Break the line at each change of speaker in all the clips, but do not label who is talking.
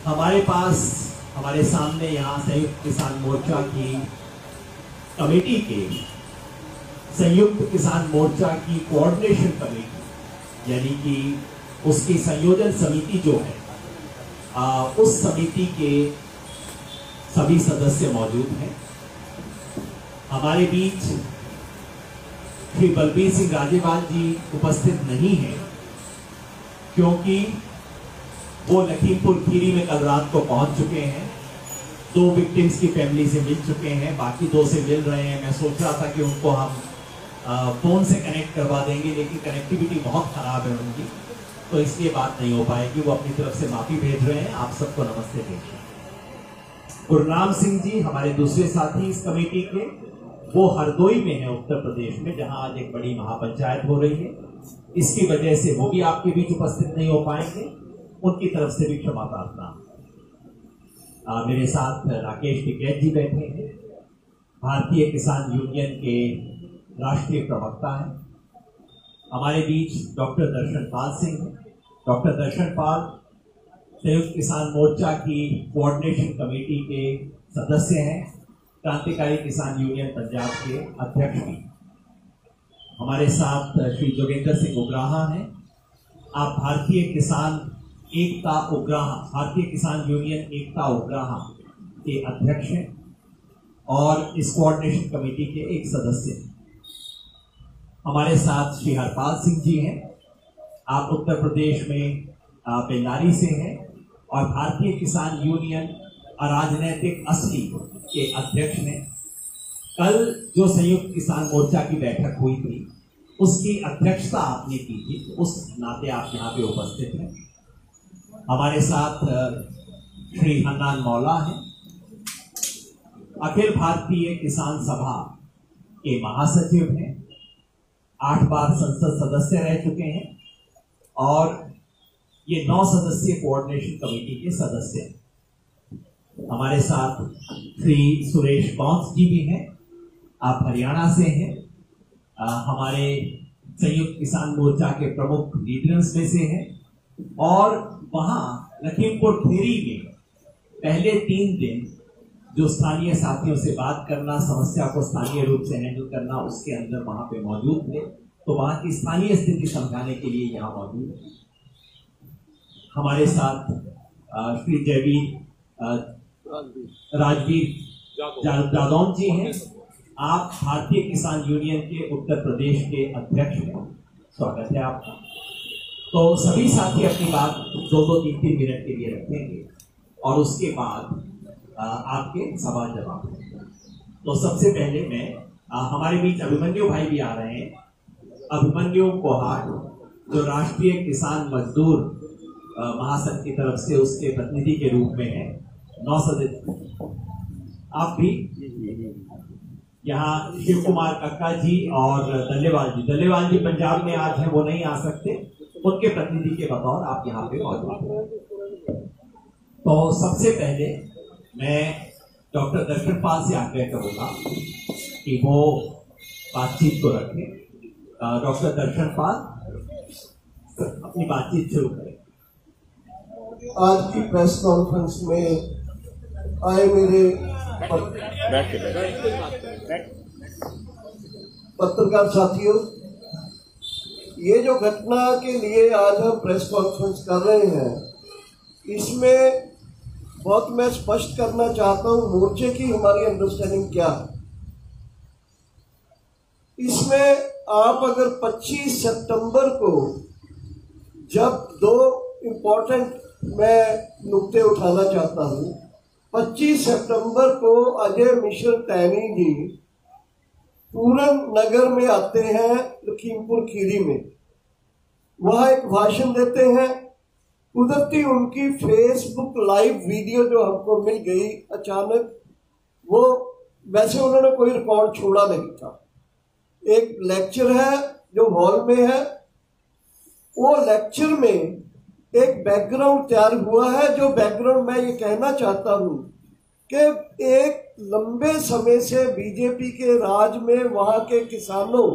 हमारे पास हमारे सामने यहाँ संयुक्त किसान मोर्चा की कमेटी के संयुक्त किसान मोर्चा की कोऑर्डिनेशन कमेटी यानी कि उसकी संयोजन समिति जो है उस समिति के सभी सदस्य मौजूद हैं। हमारे बीच श्री बलबीर सिंह राजेवाल जी उपस्थित नहीं हैं क्योंकि वो लखीमपुर खीरी में कल रात को पहुंच चुके हैं। 2 विक्टिम्स की फैमिली से मिल चुके हैं, बाकी 2 से मिल रहे हैं। मैं सोच रहा था कि उनको हम फोन से कनेक्ट करवा देंगे, लेकिन कनेक्टिविटी बहुत खराब है उनकी, तो इसलिए बात नहीं हो पाएगी। वो अपनी तरफ से माफी भेज रहे हैं। आप सबको नमस्ते भेजिए। गुरनाम सिंह जी हमारे दूसरे साथी इस कमेटी के, वो हरदोई में है उत्तर प्रदेश में, जहां आज एक बड़ी महापंचायत हो रही है। इसकी वजह से वो भी आपके बीच उपस्थित नहीं हो पाएंगे, उनकी तरफ से भी क्षमा प्रार्थना। मेरे साथ राकेश टिकैत जी बैठे हैं, भारतीय किसान यूनियन के राष्ट्रीय प्रवक्ता हैं। हमारे बीच डॉक्टर दर्शन पाल सिंह हैं। डॉक्टर दर्शन पाल संयुक्त किसान मोर्चा की कोऑर्डिनेशन कमेटी के सदस्य हैं, क्रांतिकारी किसान यूनियन पंजाब के अध्यक्ष भी। हमारे साथ श्री जोगेंद्र सिंह उग्राहा हैं। आप भारतीय किसान यूनियन एकता उग्राहा के अध्यक्ष हैं और इस कोऑर्डिनेशन कमेटी के एक सदस्य हैं। हमारे साथ श्री हरपाल सिंह जी हैं। आप उत्तर प्रदेश में बेल्लारी से हैं और भारतीय किसान यूनियन अराजनैतिक असली के अध्यक्ष हैं। कल जो संयुक्त किसान मोर्चा की बैठक हुई थी उसकी अध्यक्षता आपने की थी, तो उस नाते आप यहाँ पे उपस्थित हैं। हमारे साथ श्री हन्नान मौला हैं, अखिल भारतीय किसान सभा के महासचिव हैं, 8 बार संसद सदस्य रह चुके हैं और ये 9 सदस्यीय कोऑर्डिनेशन कमेटी के सदस्य हैं। हमारे साथ श्री सुरेश कौंस जी भी हैं, आप हरियाणा से हैं। हमारे संयुक्त किसान मोर्चा के प्रमुख लीडर्स में से हैं और वहां लखीमपुर खीरी में पहले 3 दिन जो स्थानीय साथियों से बात करना, समस्या को स्थानीय रूप से हैंडल करना, उसके अंदर वहां पे मौजूद थे, तो वहां की स्थानीय स्थिति समझाने के लिए यहाँ मौजूद है। हमारे साथ श्री राजवीर जादौन जी हैं। आप भारतीय किसान यूनियन के उत्तर प्रदेश के अध्यक्ष हैं, स्वागत है आपका। तो सभी साथी अपनी बात 2-3 मिनट के लिए रखेंगे और उसके बाद आपके सवाल जवाब। तो सबसे पहले मैं हमारे बीच अभिमन्यु भाई भी आ रहे हैं। अभिमन्यु कोहाट जो राष्ट्रीय किसान मजदूर महासंघ की तरफ से उसके प्रतिनिधि के रूप में है, 9 सदस्य। आप भी यहाँ शिव कुमार कक्का जी और दल्लेवाल जी पंजाब में आज है, वो नहीं आ सकते, उनके प्रतिनिधि के बतौर आप यहाँ पे मौजूद हैं। तो सबसे पहले मैं डॉक्टर दर्शन पाल से आग्रह करूंगा कि वो बातचीत को रखें। डॉक्टर दर्शन पाल अपनी बातचीत शुरू करें।
आज की प्रेस कॉन्फ्रेंस में आए मेरे पत्रकार साथियों, ये जो घटना के लिए आज हम प्रेस कॉन्फ्रेंस कर रहे हैं, इसमें बहुत मैं स्पष्ट करना चाहता हूं मोर्चे की हमारी अंडरस्टैंडिंग क्या है। इसमें आप अगर 25 सितंबर को जब 2 इम्पोर्टेंट मैं नुक्ते उठाना चाहता हूं। 25 सितंबर को अजय मिश्र टैनी जी पूरन नगर में आते हैं, लखीमपुर खीरी में, वहां एक भाषण देते हैं। कुदरती उनकी फेसबुक लाइव वीडियो जो हमको मिल गई अचानक, वो वैसे उन्होंने कोई रिकॉर्ड छोड़ा नहीं था। एक लेक्चर है जो हॉल में है, वो लेक्चर में एक बैकग्राउंड तैयार हुआ है, जो बैकग्राउंड मैं ये कहना चाहता हूं कि एक लंबे समय से बीजेपी के राज में वहां के किसानों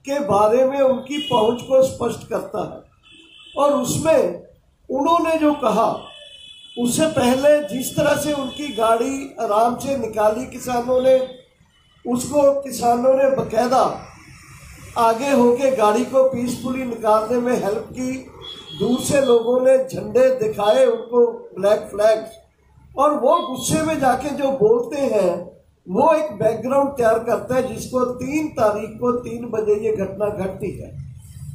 के बारे में उनकी पहुंच को स्पष्ट करता है। और उसमें उन्होंने जो कहा उससे पहले जिस तरह से उनकी गाड़ी आराम से निकाली किसानों ने, उसको किसानों ने बकायदा आगे होके गाड़ी को पीसफुली निकालने में हेल्प की। दूर से लोगों ने झंडे दिखाए उनको, ब्लैक फ्लैग्स, और वो गुस्से में जाके जो बोलते हैं वो एक बैकग्राउंड तैयार करता है जिसको 3 तारीख को 3 बजे ये घटना घटती है।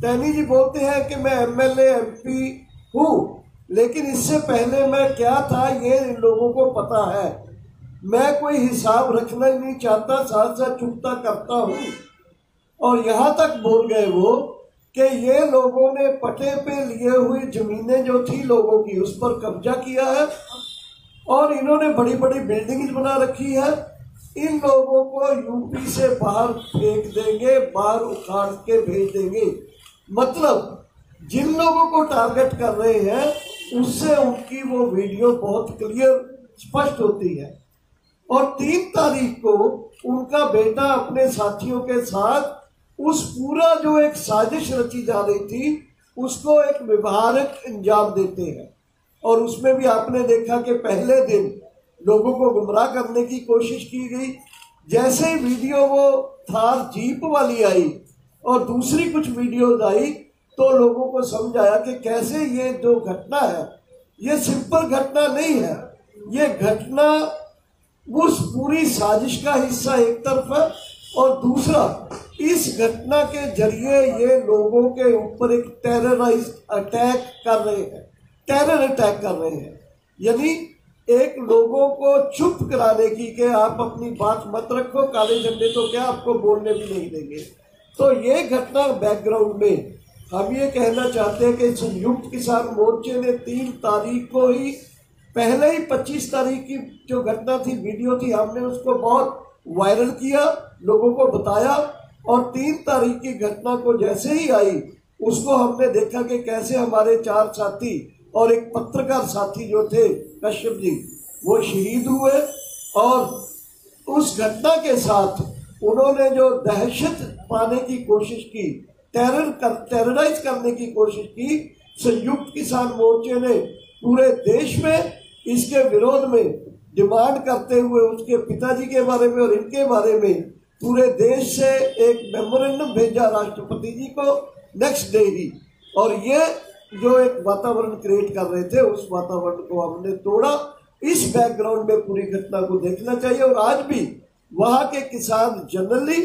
तैनी जी बोलते हैं कि मैं एमएलए एमपी हूँ, लेकिन इससे पहले मैं क्या था ये इन लोगों को पता है। मैं कोई हिसाब रखना नहीं चाहता, साथ साथ चुपता करता हूँ। और यहाँ तक बोल गए वो कि ये लोगों ने पटे पे लिए हुई जमीनें जो थी लोगों की, उस पर कब्जा किया है और इन्होंने बड़ी बड़ी बिल्डिंग्स बना रखी है। इन लोगों को यूपी से बाहर फेंक देंगे, बाहर उखाड़ के भेज देंगे। मतलब जिन लोगों को टारगेट कर रहे हैं उससे उनकी वो वीडियो बहुत क्लियर स्पष्ट होती है। और 3 तारीख को उनका बेटा अपने साथियों के साथ उस पूरा जो एक साजिश रची जा रही थी उसको एक व्यवहारिक अंजाम देते हैं। और उसमें भी आपने देखा कि पहले दिन लोगों को गुमराह करने की कोशिश की गई। जैसे ही वीडियो वो थार जीप वाली आई और दूसरी कुछ वीडियोज आई तो लोगों को समझ आया कि कैसे ये जो घटना है ये सिंपल घटना नहीं है, ये घटना उस पूरी साजिश का हिस्सा एक तरफ है और दूसरा इस घटना के जरिए ये लोगों के ऊपर एक टेरराइज अटैक कर रहे हैं, टेरर अटैक कर रहे हैं। यानी एक लोगों को चुप कराने की कि आप अपनी बात मत रखो, काले झंडे तो क्या आपको बोलने भी नहीं देंगे। तो ये घटना बैकग्राउंड में हम ये कहना चाहते हैं कि संयुक्त किसान मोर्चे ने 3 तारीख को ही, पहले ही 25 तारीख की जो घटना थी वीडियो थी, हमने उसको बहुत वायरल किया, लोगों को बताया। और 3 तारीख की घटना को जैसे ही आई उसको हमने देखा कि कैसे हमारे 4 साथी और एक पत्रकार साथी जो थे कश्यप जी, वो शहीद हुए। और उस घटना के साथ उन्होंने जो दहशत पाने की कोशिश की, टेरराइज करने की कोशिश की, संयुक्त किसान मोर्चे ने पूरे देश में इसके विरोध में डिमांड करते हुए उसके पिताजी के बारे में और इनके बारे में पूरे देश से एक मेमोरेंडम भेजा राष्ट्रपति जी को नेक्स्ट डे ही। और ये जो एक वातावरण क्रिएट कर रहे थे उस वातावरण को हमने तोड़ा। इस बैकग्राउंड में पूरी घटना को देखना चाहिए। और आज भी वहाँ के किसान जनरली,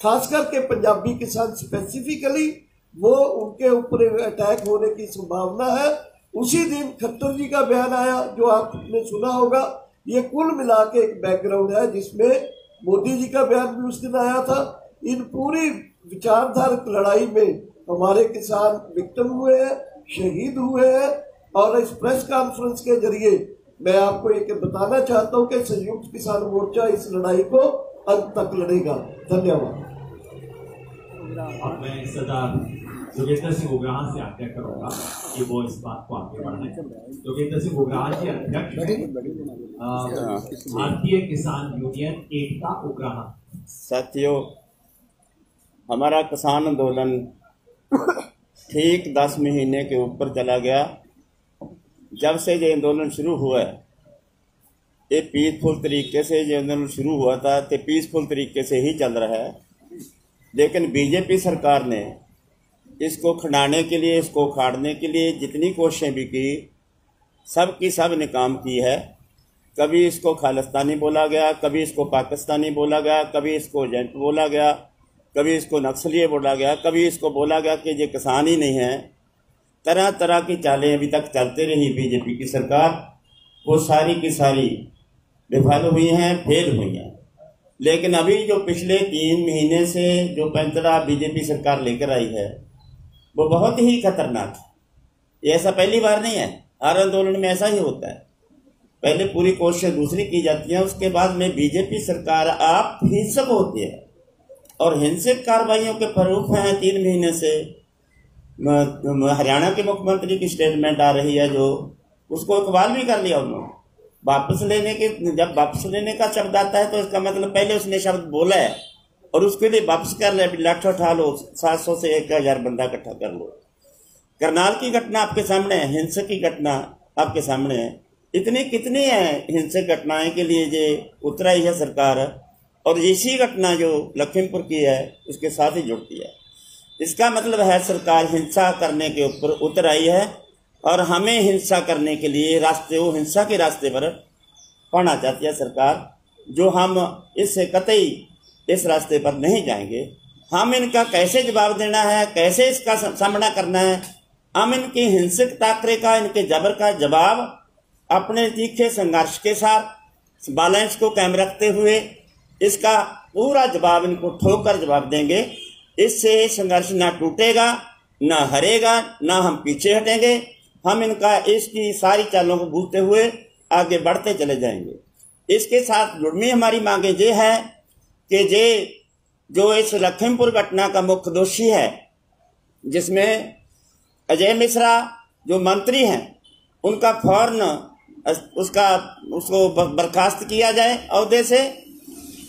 खासकर के पंजाबी किसान स्पेसिफिकली, वो उनके ऊपर अटैक होने की संभावना है। उसी दिन खट्टर जी का बयान आया जो आपने सुना होगा। ये कुल मिला के एक बैकग्राउंड है जिसमें मोदी जी का बयान भी उस दिन आया था। इन पूरी विचारधारक लड़ाई में हमारे किसान विक्टिम हुए हैं, शहीद हुए हैं। और इस प्रेस कॉन्फ्रेंस के जरिए मैं आपको ये बताना चाहता हूँ कि संयुक्त किसान मोर्चा इस लड़ाई को अंत तक लड़ेगा। धन्यवाद।
अब मैं सरदार जोगेंद्र सिंह उग्राह से आग्रह करूंगा कि वो इस बात को आगे बढ़ाएं। जोगेंद्र सिंह उग्राह जी अध्यक्ष भारतीय किसान यूनियन एकता उग्राह।
साथियों, हमारा किसान आंदोलन ठीक 10 महीने के ऊपर चला गया। जब से ये आंदोलन शुरू हुआ है, ये पीसफुल तरीके से ये आंदोलन शुरू हुआ था तो पीसफुल तरीके से ही चल रहा है। लेकिन बीजेपी सरकार ने इसको खंडाने के लिए, इसको उखाड़ने के लिए जितनी कोशिशें भी की, सब की सब ने काम की है। कभी इसको खालिस्तानी बोला गया, कभी इसको पाकिस्तानी बोला गया, कभी इसको एजेंट बोला गया, कभी इसको नक्सली बोला गया, कभी इसको बोला गया कि ये किसान ही नहीं है। तरह तरह की चालें अभी तक चलते रही बीजेपी की सरकार, वो सारी की सारी विफल हुई हैं, फेल हुई हैं। लेकिन अभी जो पिछले 3 महीने से जो पैंतरा बीजेपी सरकार लेकर आई है वो बहुत ही खतरनाक है। ये ऐसा पहली बार नहीं है, हर आंदोलन में ऐसा ही होता है। पहले पूरी कोशिश दूसरी की जाती है, उसके बाद में बीजेपी सरकार आप हिंसक होती है और हिंसक कार्रवाइयों के फरूख हैं। 3 महीने से हरियाणा के मुख्यमंत्री की स्टेटमेंट आ रही है जो उसको इकबाल भी कर लिया उन्होंने। वापस लेने के, जब वापस लेने का शब्द आता है तो इसका मतलब पहले उसने शब्द बोला है और उसके लिए वापस कर ले, लाठा उठा लो, 700 से 1000 बंदा इकट्ठा कर लो। करनाल की घटना आपके सामने है, हिंसक की घटना आपके सामने है। इतनी कितनी है हिंसक घटनाएं के लिए ये उतर आई है सरकार, और इसी घटना जो लखीमपुर की है उसके साथ ही जुड़ती है। इसका मतलब है सरकार हिंसा करने के ऊपर उतर आई है और हमें हिंसा करने के लिए रास्ते, वो हिंसा के रास्ते पर पढ़ना चाहती है सरकार, जो हम इससे कतई इस रास्ते पर नहीं जाएंगे। हम इनका कैसे जवाब देना है, कैसे इसका सामना करना है, हम इनकी हिंसक टाकरे का, इनके जबर का जवाब अपने तीखे संघर्ष के साथ बैलेंस को कायम रखते हुए इसका पूरा जवाब इनको ठोकर जवाब देंगे। इससे संघर्ष ना टूटेगा, ना हरेगा, ना हम पीछे हटेंगे। हम इनका इसकी सारी चालों को बूझते हुए आगे बढ़ते चले जाएंगे। इसके साथ जुड़मी हमारी मांगे ये है कि ये जो इस लखीमपुर घटना का मुख्य दोषी है, जिसमें अजय मिश्रा जो मंत्री हैं, उनका फौरन उसको बर्खास्त किया जाए अहदे से,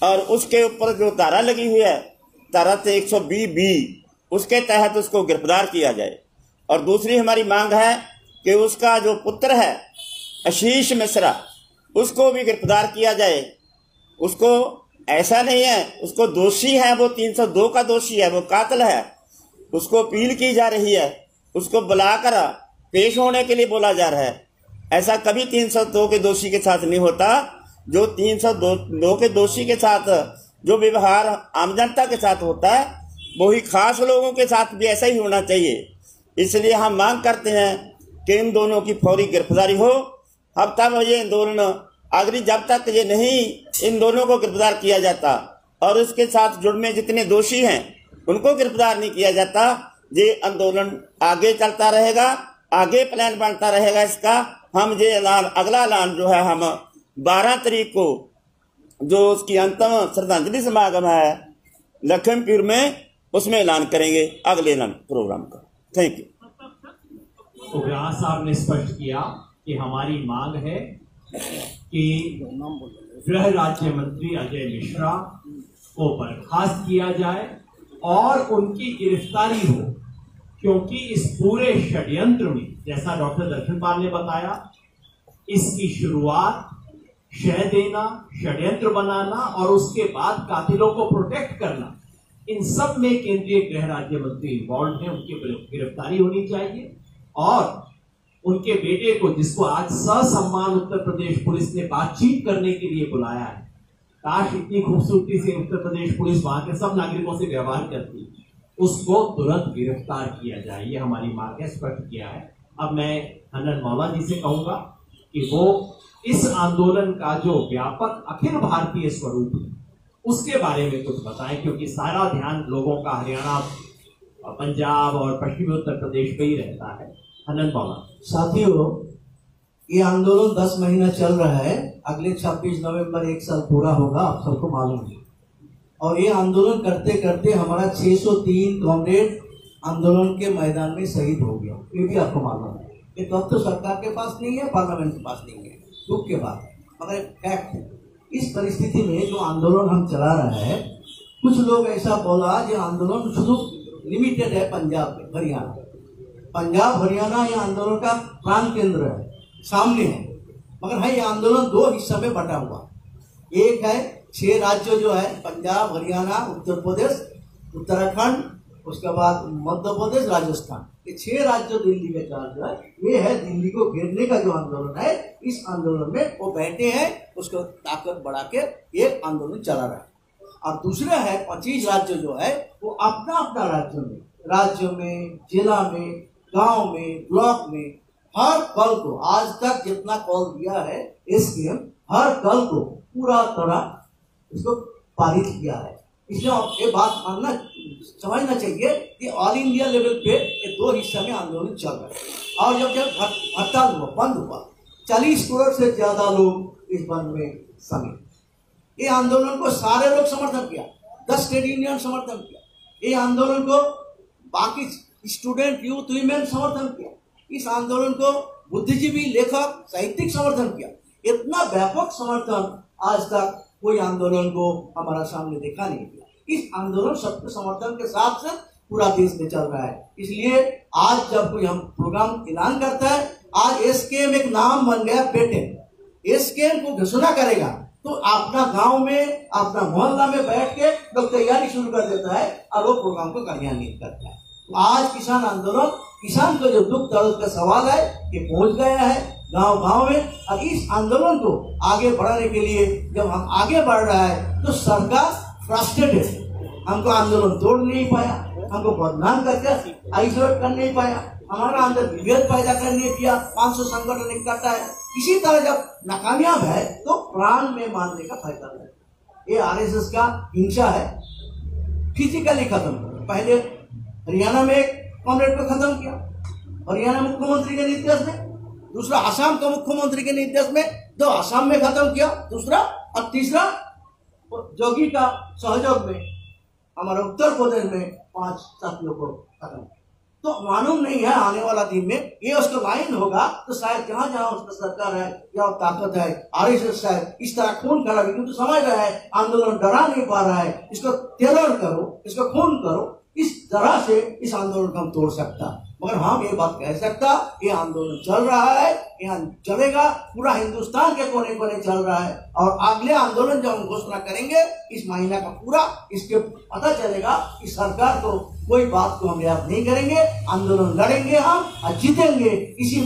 और उसके ऊपर जो धारा लगी हुई है, धारा 120B, उसके तहत उसको गिरफ्तार किया जाए। और दूसरी हमारी मांग है कि उसका जो पुत्र है आशीष मिश्रा, उसको भी गिरफ्तार किया जाए। उसको ऐसा नहीं है, उसको दोषी है, वो 302 का दोषी है, वो कातिल है, उसको अपील की जा रही है, उसको बुलाकर पेश होने के लिए बोला जा रहा है। ऐसा कभी 302 के दोषी के साथ नहीं होता। जो 302 के दोषी के साथ जो व्यवहार आम जनता के साथ होता है, वही खास लोगों के साथ भी ऐसा ही होना चाहिए। इसलिए हम मांग करते हैं कि इन दोनों की फौरी गिरफ्तारी हो। अब तक ये आंदोलन आखिरी, जब तक ये नहीं इन दोनों को गिरफ्तार किया जाता और उसके साथ जुड़मे जितने दोषी हैं उनको गिरफ्तार नहीं किया जाता, ये आंदोलन आगे चलता रहेगा, आगे प्लान बनता रहेगा इसका। हम ये ऐलान, अगला ऐलान जो है, हम 12 तारीख को जो उसकी अंतिम श्रद्धांजलि समागम है लखीमपुर में, उसमें ऐलान करेंगे अगले ऐलान प्रोग्राम का। Thank you.
उग्राह साहब ने स्पष्ट किया कि हमारी मांग है कि गृह राज्य मंत्री अजय मिश्रा को बर्खास्त किया जाए और उनकी गिरफ्तारी हो, क्योंकि इस पूरे षड्यंत्र में, जैसा डॉक्टर दर्शनपाल ने बताया, इसकी शुरुआत शह देना, षड्यंत्र बनाना और उसके बाद कातिलों को प्रोटेक्ट करना, इन सब में केंद्रीय गृह राज्य मंत्री इन्वॉल्व है। उनकी गिरफ्तारी होनी चाहिए और उनके बेटे को, जिसको आज ससम्मान उत्तर प्रदेश पुलिस ने बातचीत करने के लिए बुलाया है, काश इतनी खूबसूरती से उत्तर प्रदेश पुलिस वहां के सब नागरिकों से व्यवहार करती, उसको तुरंत गिरफ्तार किया जाए। ये हमारी मांग है, स्पष्ट किया है। अब मैं हनन मौला जी से कहूंगा कि वो इस आंदोलन का जो व्यापक अखिल भारतीय स्वरूप है उसके बारे में कुछ बताएं, क्योंकि सारा ध्यान लोगों का हरियाणा, पंजाब और पश्चिमी उत्तर प्रदेश पे ही रहता है। हनन मौला।
साथियों, ये आंदोलन 10 महीना चल रहा है। अगले 26 नवंबर 1 साल पूरा होगा, आप सबको मालूम है। और ये आंदोलन करते करते हमारा 603 कॉमरेड आंदोलन के मैदान में शहीद हो गया, ये भी आपको मालूम है। ये तो सरकार के पास नहीं है, पार्लियामेंट के पास नहीं है, दुख के बात है, मगर फैक्ट है। इस परिस्थिति में जो आंदोलन हम चला रहे हैं, कुछ लोग ऐसा बोला जो आंदोलन शुरू लिमिटेड है पंजाब हरियाणा। पंजाब हरियाणा ये आंदोलन का प्राण केंद्र है, सामने है, मगर है ये आंदोलन 2 हिस्सा में बटा हुआ। एक है 6 राज्य जो है, पंजाब, हरियाणा, उत्तर प्रदेश, उत्तराखंड, उसके बाद मध्य प्रदेश, राजस्थान, ये 6 राज्य दिल्ली के चार्ज जो है, ये है दिल्ली को घेरने का जो आंदोलन है। इस आंदोलन में वो बैठे हैं, उसको ताकत बढ़ा के एक आंदोलन चला रहा है। और दूसरा है 25 राज्य जो है, वो अपना अपना राज्य में, जिला में, गांव में, ब्लॉक में, हर कल को, आज तक जितना कॉल दिया है एसपीएम, हर कल को पूरा तरह इसको पारित किया है। इसलिए ये बात मानना, समझना चाहिए कि ऑल इंडिया लेवल पे ये 2 हिस्सा में आंदोलन चल रहा है। और जब हड़ताल हुआ, बंद हुआ, 40 करोड़ से ज्यादा लोग इस बंद में शामिल। ये आंदोलन को सारे लोग समर्थन किया, 10 ट्रेड यूनियन समर्थन किया, ये आंदोलन को बाकी स्टूडेंट, यूथ, वीमेन समर्थन किया, इस आंदोलन को बुद्धिजीवी, लेखक, साहित्यिक समर्थन किया। इतना व्यापक समर्थन आज तक कोई आंदोलन को हमारा सामने देखा नहीं गया। इस आंदोलन सबके समर्थन के साथ पूरा देश में चल रहा है। इसलिए आज जब कोई हम प्रोग्राम ऐलान करता है आज एसकेएम एक नाम बन गया पेटेंट। एसकेएम को घोषणा करेगा तो अपना गांव में, अपना मोहल्ला में बैठ के लोग तैयारी शुरू कर देता है और वो प्रोग्राम को कार्यान्वित करता है। आज किसान आंदोलन, किसान को जो दुख दर्द का सवाल है ये पहुंच गया है गांव गांव में। और इस आंदोलन को आगे बढ़ाने के लिए जब हम आगे बढ़ रहा है तो सरकार फ्रस्ट्रेटेड है। हमको आंदोलन तोड़ नहीं पाया, हमको बदनाम करके आइसोलेट कर नहीं पाया, हमारा अंदर विभेद पैदा करने किया, 500 संगठन इकट्ठा है। इसी तरह जब नाकामयाब है तो प्राण में मारने का फैसला है। ये आरएसएस का हिंसा है, फिजिकली खत्म करो। पहले हरियाणा में एक कॉमरेड को खत्म किया, हरियाणा मुख्यमंत्री के निर्देश में। दूसरा असम के मुख्यमंत्री के निर्देश में, दो असम में खत्म किया, दूसरा और तीसरा जोगी का सहयोग में हमारे उत्तर प्रदेश में 5 साथियों को खत्म किया। तो मालूम नहीं है आने वाला दिन में ये उसका लाइन होगा तो शायद जहां जहां उसका सरकार है या ताकत है, आरएसएस है, इस तरह खून खराबी, क्योंकि समझ रहा है आंदोलन डरा नहीं पा रहा है, इसको टेरर करो, इसको खून करो, इस तरह से इस आंदोलन को हम तोड़ सकता। मगर हम ये बात कह सकता, ये आंदोलन चल रहा है, यहाँ चलेगा, पूरा हिंदुस्तान के कोने कोने चल रहा है। और अगले आंदोलन जब हम घोषणा करेंगे इस महीना का पूरा, इसके पता चलेगा कि सरकार को कोई बात को हम याद नहीं करेंगे, आंदोलन लड़ेंगे हम और जीतेंगे। इसी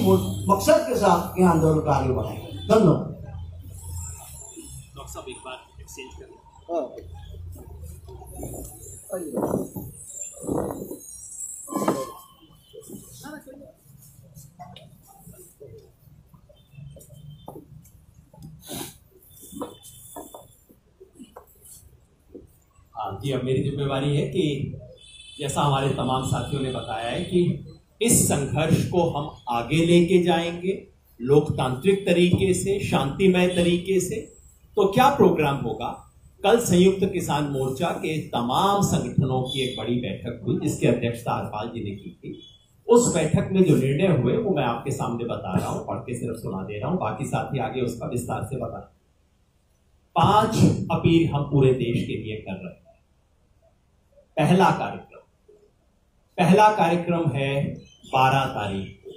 मकसद के साथ ये आंदोलन को आगे बढ़ाएंगे। धन्यवाद।
डॉक्टर साहब एक बार एक्सचेंज करें। हाँ जी, अब मेरी जिम्मेवारी है कि जैसा हमारे तमाम साथियों ने बताया है कि इस संघर्ष को हम आगे लेके जाएंगे लोकतांत्रिक तरीके से, शांतिमय तरीके से। तो क्या प्रोग्राम होगा? कल संयुक्त किसान मोर्चा के तमाम संगठनों की एक बड़ी बैठक हुई जिसकी अध्यक्षता हरपाल जी ने की थी। उस बैठक में जो निर्णय हुए वो मैं आपके सामने बता रहा हूं, पढ़ के सिर्फ सुना दे रहा हूं, बाकी साथी आगे उसका विस्तार से बता। 5 अपील हम पूरे देश के लिए कर रहे हैं। पहला कार्यक्रम है 12 तारीख को।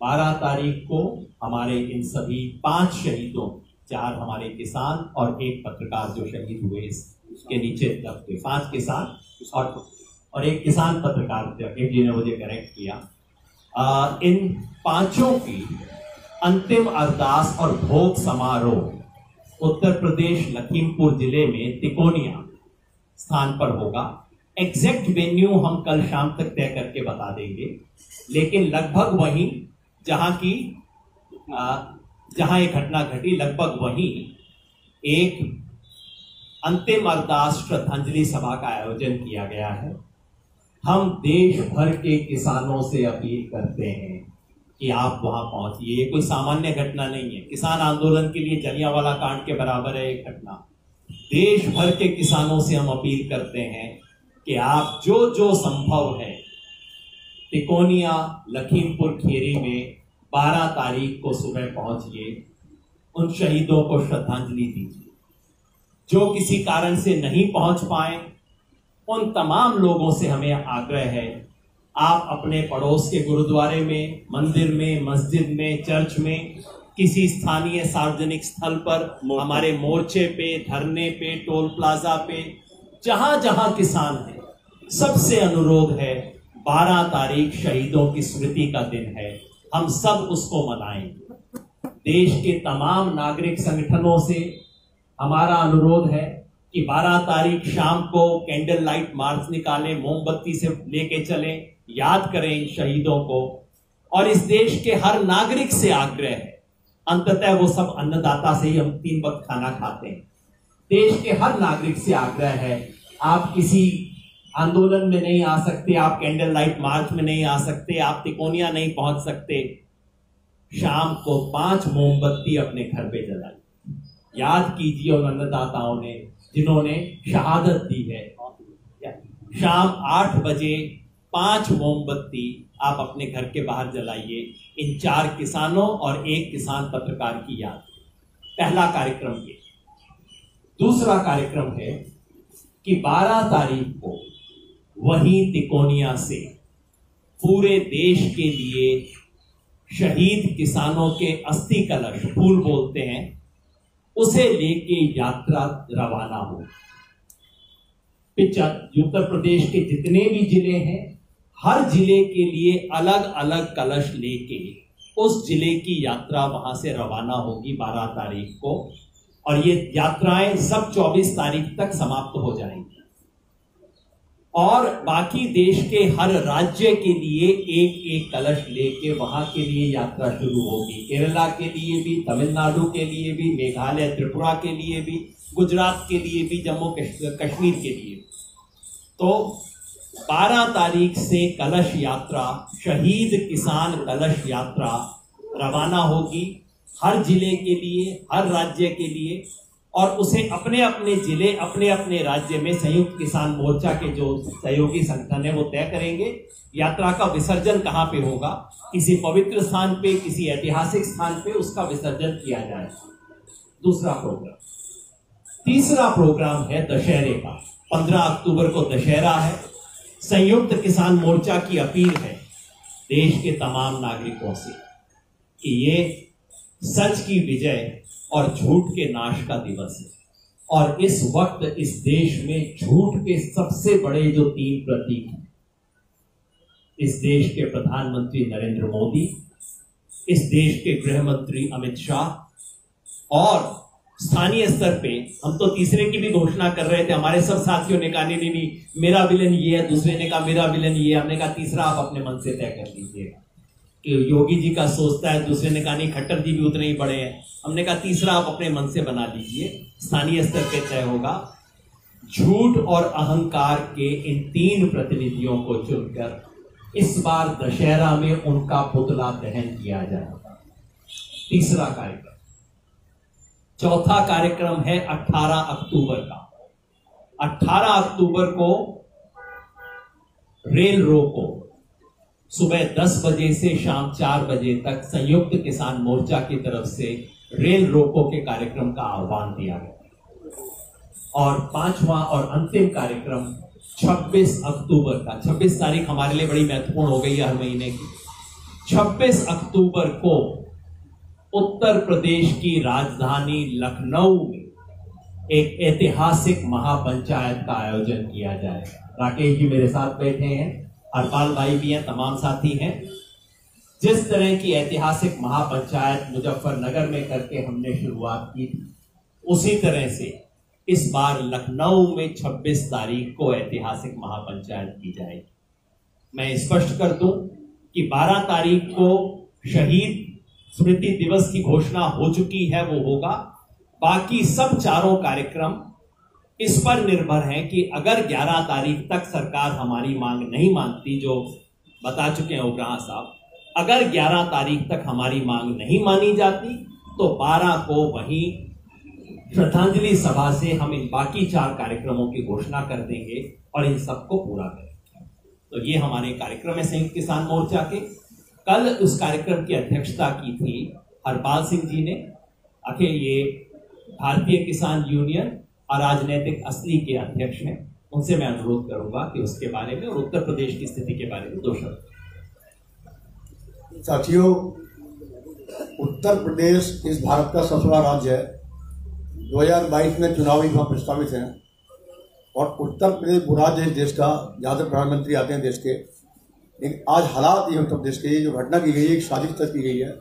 12 तारीख को हमारे इन सभी 5 शहीदों, 4 हमारे किसान और 1 पत्रकार जो शहीद हुए, इसके नीचे 5 किसान और 1 किसान पत्रकार जी ने मुझे करेक्ट किया। इन 5 की अंतिम अरदास और भोग समारोह उत्तर प्रदेश लखीमपुर जिले में तिकोनिया स्थान पर होगा। एग्जैक्ट वेन्यू हम कल शाम तक तय करके बता देंगे, लेकिन लगभग वहीं जहां ये घटना घटी, लगभग वहीं एक अंतिम अरदास श्रद्धांजलि सभा का आयोजन किया गया है। हम देश भर के किसानों से अपील करते हैं कि आप वहां पहुंचिए। ये कोई सामान्य घटना नहीं है, किसान आंदोलन के लिए जलियांवाला कांड के बराबर है एक घटना। देश भर के किसानों से हम अपील करते हैं कि आप जो जो संभव है तिकोनिया लखीमपुर खीरी में 12 तारीख को सुबह पहुंचिए, उन शहीदों को श्रद्धांजलि दीजिए। जो किसी कारण से नहीं पहुंच पाए उन तमाम लोगों से हमें आग्रह है, आप अपने पड़ोस के गुरुद्वारे में, मंदिर में, मस्जिद में, चर्च में, किसी स्थानीय सार्वजनिक स्थल पर, हमारे मोर्चे पे, धरने पे, टोल प्लाजा पे, जहां जहां किसान है, सबसे अनुरोध है 12 तारीख शहीदों की स्मृति का दिन है, हम सब उसको मनाएं। देश के तमाम नागरिक संगठनों से हमारा अनुरोध है कि 12 तारीख शाम को कैंडल लाइट मार्च निकालें, मोमबत्ती से लेके चलें, याद करें इन शहीदों को। और इस देश के हर नागरिक से आग्रह है, अंततः वो सब अन्नदाता से ही हम 3 वक्त खाना खाते हैं। देश के हर नागरिक से आग्रह है, आप किसी आंदोलन में नहीं आ सकते, आप कैंडल लाइट मार्च में नहीं आ सकते, आप तिकोनिया नहीं पहुंच सकते, शाम को 5 मोमबत्ती अपने घर पे जलाइए, याद कीजिए उन अन्नदाताओं ने जिन्होंने शहादत दी है। शाम 8 बजे 5 मोमबत्ती आप अपने घर के बाहर जलाइए, इन 4 किसानों और 1 किसान पत्रकार की याद। पहला कार्यक्रम ये। दूसरा कार्यक्रम है कि 12 तारीख को वहीं तिकोनिया से पूरे देश के लिए शहीद किसानों के अस्थि कलश, फूल बोलते हैं, उसे लेके यात्रा रवाना हो। उत्तर प्रदेश के जितने भी जिले हैं, हर जिले के लिए अलग अलग कलश लेके उस जिले की यात्रा वहां से रवाना होगी 12 तारीख को, और ये यात्राएं सब 24 तारीख तक समाप्त हो जाएंगी। और बाकी देश के हर राज्य के लिए एक एक कलश लेके वहां के लिए यात्रा शुरू होगी। केरला के लिए भी, तमिलनाडु के लिए भी, मेघालय त्रिपुरा के लिए भी, गुजरात के लिए भी, जम्मू कश्मीर के लिए। तो 12 तारीख से कलश यात्रा, शहीद किसान कलश यात्रा रवाना होगी हर जिले के लिए, हर राज्य के लिए, और उसे अपने अपने जिले, अपने अपने राज्य में संयुक्त किसान मोर्चा के जो सहयोगी संगठन है वो तय करेंगे यात्रा का विसर्जन कहां पे होगा। किसी पवित्र स्थान पे, किसी ऐतिहासिक स्थान पे उसका विसर्जन किया जाएगा। दूसरा प्रोग्राम। तीसरा प्रोग्राम है दशहरे का। 15 अक्टूबर को दशहरा है। संयुक्त किसान मोर्चा की अपील है देश के तमाम नागरिकों से कि ये सच की विजय और झूठ के नाश का दिवस है, और इस वक्त इस देश में झूठ के सबसे बड़े जो 3 प्रतीक हैं, इस देश के प्रधानमंत्री नरेंद्र मोदी, इस देश के गृह मंत्री अमित शाह, और स्थानीय स्तर पे हम तो तीसरे की भी घोषणा कर रहे थे। हमारे सब साथियों ने कहा नहीं, मेरा विलन ये है, दूसरे ने कहा मेरा विलन ये है। हमने कहा तीसरा आप अपने मन से तय कर लीजिएगा। कि योगी जी का सोचता है, दूसरे ने कहा नहीं खट्टर जी भी उतने ही बड़े हैं। हमने कहा तीसरा आप अपने मन से बना लीजिए, स्थानीय स्तर पे तय होगा। झूठ और अहंकार के इन 3 प्रतिनिधियों को चुनकर इस बार दशहरा में उनका पुतला दहन किया जाएगा। तीसरा कार्यक्रम। चौथा कार्यक्रम है 18 अक्टूबर का। 18 अक्टूबर को रेल रोको, सुबह 10 बजे से शाम 4 बजे तक संयुक्त किसान मोर्चा की तरफ से रेल रोको के कार्यक्रम का आह्वान दिया गया। और 5वां और अंतिम कार्यक्रम 26 अक्टूबर का। 26 तारीख हमारे लिए बड़ी महत्वपूर्ण हो गई है हर महीने की। 26 अक्टूबर को उत्तर प्रदेश की राजधानी लखनऊ में एक ऐतिहासिक महापंचायत का आयोजन किया जाएगा। राकेश जी मेरे साथ बैठे हैं, हरपाल भाई भी हैं, तमाम साथी हैं। जिस तरह की ऐतिहासिक महापंचायत मुजफ्फरनगर में करके हमने शुरुआत की थी, उसी तरह से इस बार लखनऊ में 26 तारीख को ऐतिहासिक महापंचायत की जाएगी। मैं स्पष्ट कर दूं कि 12 तारीख को शहीद स्मृति दिवस की घोषणा हो चुकी है, वो होगा। बाकी सब चारों कार्यक्रम इस पर निर्भर है कि अगर 11 तारीख तक सरकार हमारी मांग नहीं मानती, जो बता चुके हैं उग्राह साहब, अगर 11 तारीख तक हमारी मांग नहीं मानी जाती तो 12 को वहीं श्रद्धांजलि सभा से हम इन बाकी 4 कार्यक्रमों की घोषणा कर देंगे और इन सबको पूरा करेंगे। तो ये हमारे कार्यक्रम है संयुक्त किसान मोर्चा के। कल उस कार्यक्रम की अध्यक्षता की थी हरपाल सिंह जी ने। आखिर ये भारतीय किसान यूनियन अराजनैतिक असली के अध्यक्ष हैं, उनसे मैं अनुरोध करूंगा कि उसके बारे में और उत्तर प्रदेश की स्थिति के बारे में 2 शब्द।
साथियों, उत्तर प्रदेश इस भारत का 7वां राज्य है। 2022 में चुनावी वहाँ प्रस्तावित हैं और उत्तर प्रदेश वो राज्य है देश का जहाँ से प्रधानमंत्री आते हैं देश के। लेकिन आज हालात ये उत्तर प्रदेश के, जो घटना की गई है, एक साजिश तक की गई है।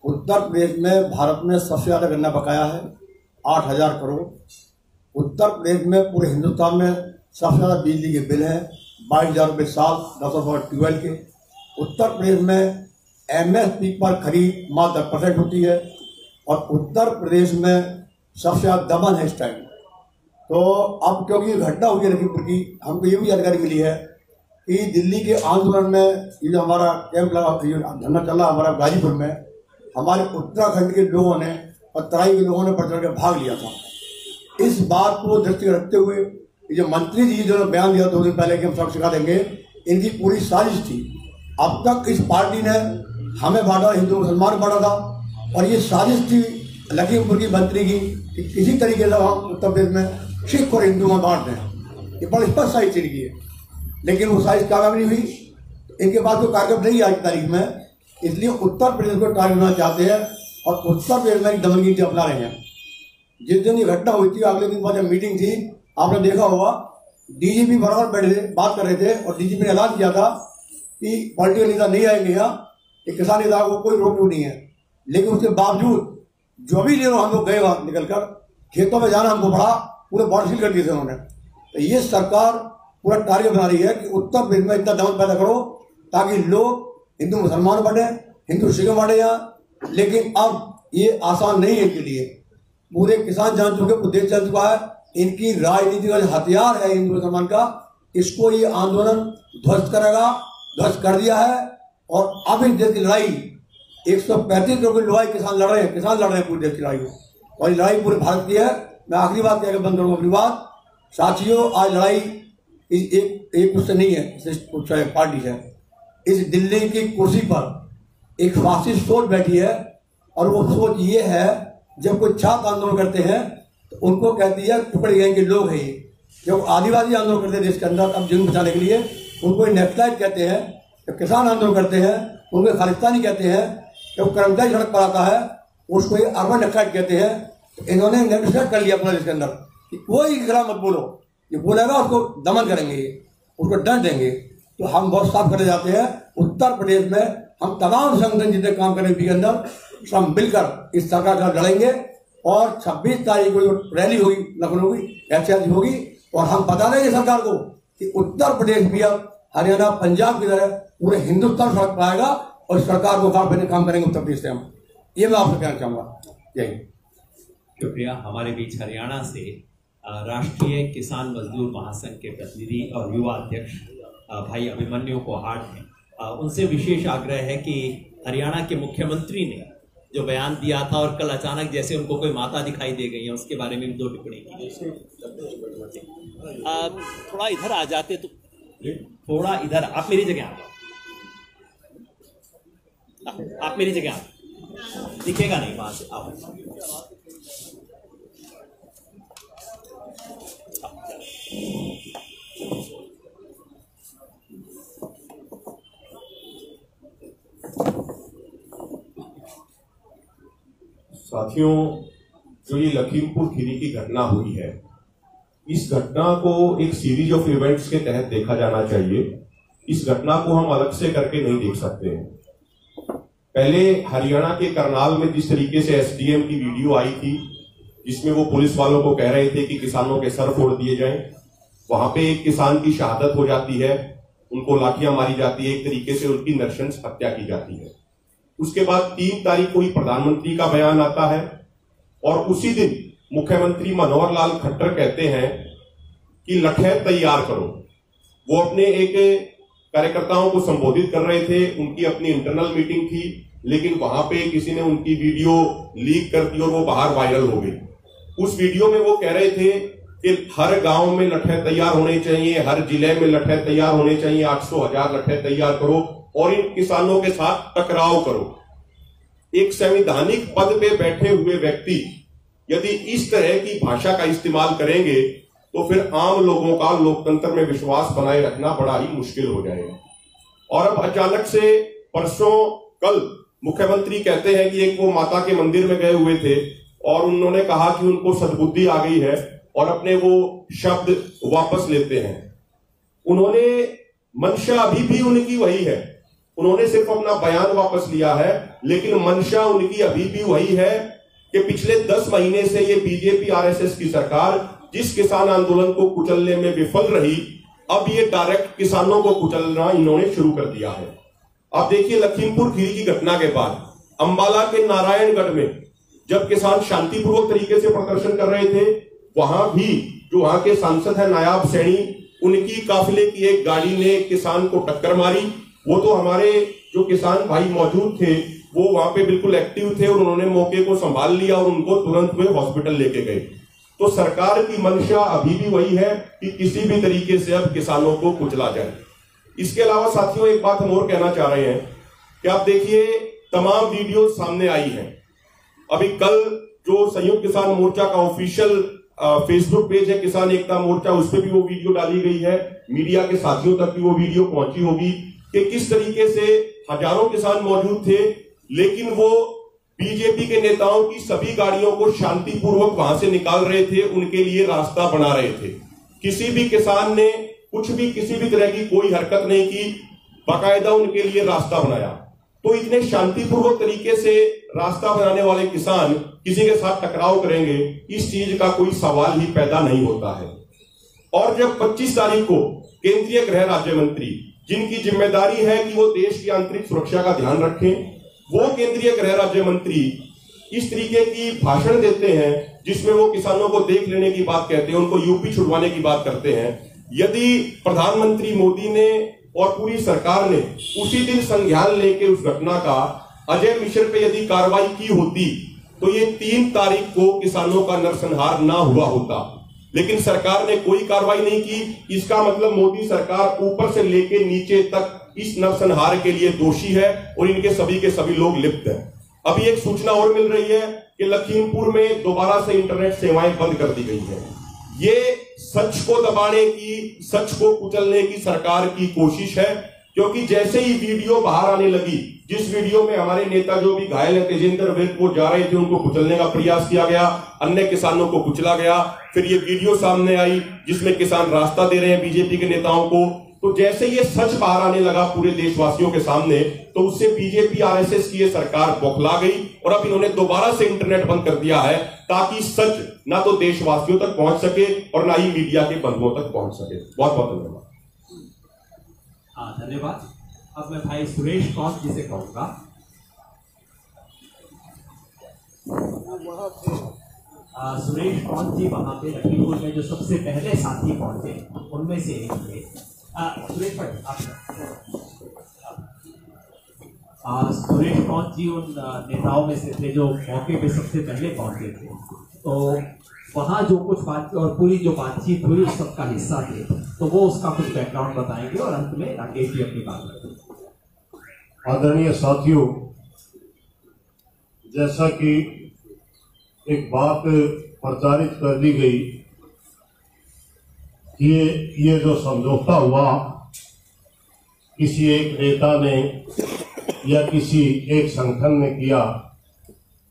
उत्तर प्रदेश में भारत में सबसे ज़्यादा गन्ना बकाया है, 8,000 करोड़। उत्तर प्रदेश में पूरे हिंदुस्तान में सबसे ज़्यादा बिजली के बिल हैं, 22,000 रुपये साल, 10 ट्यूबवेल के। उत्तर प्रदेश में MSP पर खरीद मात्र 10% होती है और उत्तर प्रदेश में सबसे ज़्यादा दमन है इस टाइम। तो अब क्योंकि घटना हुई है लखीमपुर की, हमको ये भी जानकारी मिली है कि दिल्ली के आंदोलन में ये जो हमारा कैंप लगा, धरना चला हमारा गाजीपुर में, हमारे उत्तराखंड के लोगों ने और तराई के लोगों ने बढ़ चढ़ के भाग लिया था। इस बात को दृष्टि रखते हुए ये जो मंत्री जी जो बयान दिया 2 दिन पहले कि हम सब सिखा देंगे, इनकी पूरी साजिश थी। अब तक इस पार्टी ने हमें बांटा, हिंदू मुसलमान बांटा था, और ये साजिश थी लखीमपुर की मंत्री की कि किसी तरीके से हम उत्तर प्रदेश में सिख और हिंदू में बांट दें। ये बड़ी स्पष्ट साजिश की है, लेकिन वो साजिश कामयाब नहीं हुई। इनके पास कोई कार्यक्रम नहीं आज की तारीख में इसलिए उत्तर प्रदेश को टारगेट बनाना चाहते हैं और उत्तर प्रदेश में दमनगिरी अपना रहे हैं। जिस दिन ये घटना हुई थी अगले दिन बाद जब मीटिंग थी, आपने देखा होगा डीजीपी बराबर बैठे थे, बात कर रहे थे और डीजीपी ने ऐलान किया था कि पॉलिटिकल नेता नहीं आएंगे यहाँ, किसान नेता को कोई रोक नहीं है। लेकिन उसके बावजूद जो भी लेकर हम लोग गए वहां निकलकर खेतों में जाना हमको पड़ा, पूरे बॉर्डर सील कर दिए थे उन्होंने। तो ये सरकार पूरा टारगेट बना रही है कि उत्तर प्रदेश में इतना दमन पैदा करो ताकि लोग हिंदू मुसलमान बने, हिंदू सिख बने यहाँ। लेकिन अब ये आसान नहीं है इनके लिए। पूरे किसान जान चुके, देश जान चुका है, इनकी राजनीति का हथियार है हिंदू मुसलमान का, इसको ये आंदोलन ध्वस्त करेगा, ध्वस्त कर दिया है। और अब इस देश की लड़ाई 135 करोड़ की लड़ाई किसान लड़ रहे हैं, किसान लड़ रहे हैं पूरे देश की लड़ाई को, और ये लड़ाई पूरे भारत की है। मैं आखिरी बात कहकर बंद करूंगा अपनी बात। साथियों, आज लड़ाई एक उससे नहीं है, पार्टी है। इस दिल्ली की कुर्सी पर एक फासिस्ट सोच बैठी है और वो सोच ये है, जब कोई छात्र आंदोलन करते हैं तो उनको कहती है टुकड़े गैंग के लोग हैं ये। जब आदिवासी आंदोलन करते हैं देश के अंदर अब जंग बचाने के लिए, उनको नेशनलाइज कहते हैं। जब किसान आंदोलन करते हैं उनको खालिस्तानी कहते हैं। जब कर्मचारी सड़क पर आता है उसको ये अर्बन नेशनलाइज कहते हैं। तो इन्होंने नेशनलाइज कर लिया अपना देश के अंदर कि कोई के खिलाफ मत बोलो, ये बोलेगा उसको दमन करेंगे, उसको दंड देंगे। तो हम बहुत साफ करने जाते हैं, उत्तर प्रदेश में हम तमाम संगठन जितने काम करें के अंदर सब मिलकर इस सरकार का लड़ेंगे। और 26 तारीख को रैली होगी लखनऊ की, ऐतिहासिक होगी, और हम बता देंगे सरकार को कि उत्तर प्रदेश भी अब हरियाणा पंजाब की तरह पूरे हिंदुस्तान सड़क पर आएगा और सरकार को काम करेंगे उत्तर प्रदेश से हम। ये मैं आपसे कहना चाहूंगा। जय।
शुक्रिया। हमारे बीच हरियाणा से राष्ट्रीय किसान मजदूर महासंघ के प्रतिनिधि और युवा अध्यक्ष भाई अभिमन्यु कोहाट हैं। उनसे विशेष आग्रह है कि हरियाणा के मुख्यमंत्री ने जो बयान दिया था और कल अचानक जैसे उनको कोई माता दिखाई दे गई है, उसके बारे में 2 टिप्पणी की। थोड़ा इधर आ जाते तो, थोड़ा इधर, आप मेरी जगह आ जाओ, आप मेरी जगह आ, दिखेगा नहीं वहां से, आप
साथियों, जो ये लखीमपुर खीरी की घटना हुई है, इस घटना को एक सीरीज ऑफ इवेंट्स के तहत देखा जाना चाहिए। इस घटना को हम अलग से करके नहीं देख सकते हैं। पहले हरियाणा के करनाल में जिस तरीके से एसडीएम की वीडियो आई थी, जिसमें वो पुलिस वालों को कह रहे थे कि किसानों के सर फोड़ दिए जाएं, वहां पे एक किसान की शहादत हो जाती है, उनको लाठियां मारी जाती है, एक तरीके से उनकी नृशंस हत्या की जाती है। उसके बाद 3 तारीख को ही प्रधानमंत्री का बयान आता है और उसी दिन मुख्यमंत्री मनोहर लाल खट्टर कहते हैं कि लठैत तैयार करो। वो अपने एक कार्यकर्ताओं को संबोधित कर रहे थे, उनकी अपनी इंटरनल मीटिंग थी, लेकिन वहां पे किसी ने उनकी वीडियो लीक कर दी और वो बाहर वायरल हो गई। उस वीडियो में वो कह रहे थे कि हर गांव में लठैत तैयार होने चाहिए, हर जिले में लठैत तैयार होने चाहिए, 800,000 लठैत तैयार करो और इन किसानों के साथ टकराव करो। एक संवैधानिक पद पे बैठे हुए व्यक्ति यदि इस तरह की भाषा का इस्तेमाल करेंगे तो फिर आम लोगों का लोकतंत्र में विश्वास बनाए रखना बड़ा ही मुश्किल हो जाएगा। और अब अचानक से परसों कल मुख्यमंत्री कहते हैं कि एक वो माता के मंदिर में गए हुए थे और उन्होंने कहा कि उनको सद्बुद्धि आ गई है और अपने वो शब्द वापस लेते हैं। उन्होंने मंशा अभी भी उनकी वही है, उन्होंने सिर्फ अपना बयान वापस लिया है, लेकिन मंशा उनकी अभी भी वही है कि पिछले 10 महीने से ये बीजेपी आरएसएस की सरकार जिस किसान आंदोलन को कुचलने में विफल रही, अब ये डायरेक्ट किसानों को कुचलना इन्होंने शुरू कर दिया है। अब देखिए, लखीमपुर खीरी की घटना के बाद अंबाला के नारायणगढ़ में जब किसान शांतिपूर्वक तरीके से प्रदर्शन कर रहे थे, वहां भी जो वहां के सांसद है नायाब सैनी, उनकी काफिले की एक गाड़ी ने किसान को टक्कर मारी। वो तो हमारे जो किसान भाई मौजूद थे वो वहां पे बिल्कुल एक्टिव थे और उन्होंने मौके को संभाल लिया और उनको तुरंत वे हॉस्पिटल लेके गए। तो सरकार की मंशा अभी भी वही है कि किसी भी तरीके से अब किसानों को कुचला जाए। इसके अलावा साथियों, एक बात हम और कहना चाह रहे हैं कि आप देखिए, तमाम वीडियो सामने आई हैं। अभी कल जो संयुक्त किसान मोर्चा का ऑफिशियल फेसबुक पेज है किसान एकता मोर्चा, उस पर भी वो वीडियो डाली गई है, मीडिया के साथियों तक भी वो वीडियो पहुंची होगी। कि किस तरीके से हजारों किसान मौजूद थे, लेकिन वो बीजेपी के नेताओं की सभी गाड़ियों को शांतिपूर्वक वहां से निकाल रहे थे, उनके लिए रास्ता बना रहे थे। किसी भी किसान ने कुछ भी किसी भी तरह की कोई हरकत नहीं की, बाकायदा उनके लिए रास्ता बनाया। तो इतने शांतिपूर्वक तरीके से रास्ता बनाने वाले किसान किसी के साथ टकराव करेंगे, इस चीज का कोई सवाल ही पैदा नहीं होता है। और जब 25 तारीख को केंद्रीय गृह राज्य मंत्री, जिनकी जिम्मेदारी है कि वो देश की आंतरिक सुरक्षा का ध्यान रखें, वो केंद्रीय गृह राज्य मंत्री इस तरीके की भाषण देते हैं जिसमें वो किसानों को देख लेने की बात कहते हैं, उनको यूपी छुड़वाने की बात करते हैं। यदि प्रधानमंत्री मोदी ने और पूरी सरकार ने उसी दिन संज्ञान लेके उस घटना का अजय मिश्र पे यदि कार्रवाई की होती तो ये 3 तारीख को किसानों का नरसंहार ना हुआ होता, लेकिन सरकार ने कोई कार्रवाई नहीं की। इसका मतलब मोदी सरकार ऊपर से लेके नीचे तक इस नरसंहार के लिए दोषी है और इनके सभी के सभी लोग लिप्त हैं। अभी एक सूचना और मिल रही है कि लखीमपुर में दोबारा से इंटरनेट सेवाएं बंद कर दी गई है। ये सच को दबाने की, सच को कुचलने की सरकार की कोशिश है, क्योंकि जैसे ही वीडियो बाहर आने लगी, जिस वीडियो में हमारे नेता जो भी घायल है तेजेंद्र विर्क, वो जा रहे थे, उनको कुचलने का प्रयास किया गया, अन्य किसानों को कुचला गया। फिर ये वीडियो सामने आई जिसमें किसान रास्ता दे रहे हैं बीजेपी के नेताओं को। तो जैसे ये सच बाहर आने लगा पूरे देशवासियों के सामने, तो उससे बीजेपी आरएसएस की ये सरकार बौखला गई और अब इन्होंने दोबारा से इंटरनेट बंद कर दिया है ताकि सच ना तो देशवासियों तक पहुंच सके और ना ही मीडिया के बंधुओं तक पहुंच सके। बहुत बहुत धन्यवाद।
धन्यवाद। अब मैं भाई सुरेश कौन जी से कहूंगा। सुरेश कौन जी वहां पे लखीमपुर में जो सबसे पहले साथी पहुंचे उनमें से एक थे। सुरेश भाई सुरेश कौन जी उन नेताओं में से थे जो मौके पे सबसे पहले पहुंचे थे। तो वहां जो कुछ बात और पूरी जो बातचीत हुई उस सबका हिस्सा थे, तो वो उसका कुछ बैकग्राउंड बताएंगे और अंत में राकेश जी अपनी बात करेंगे।
आदरणीय साथियों, जैसा कि एक बात प्रचारित कर दी गई कि ये जो समझौता हुआ किसी एक नेता ने या किसी एक संगठन ने किया,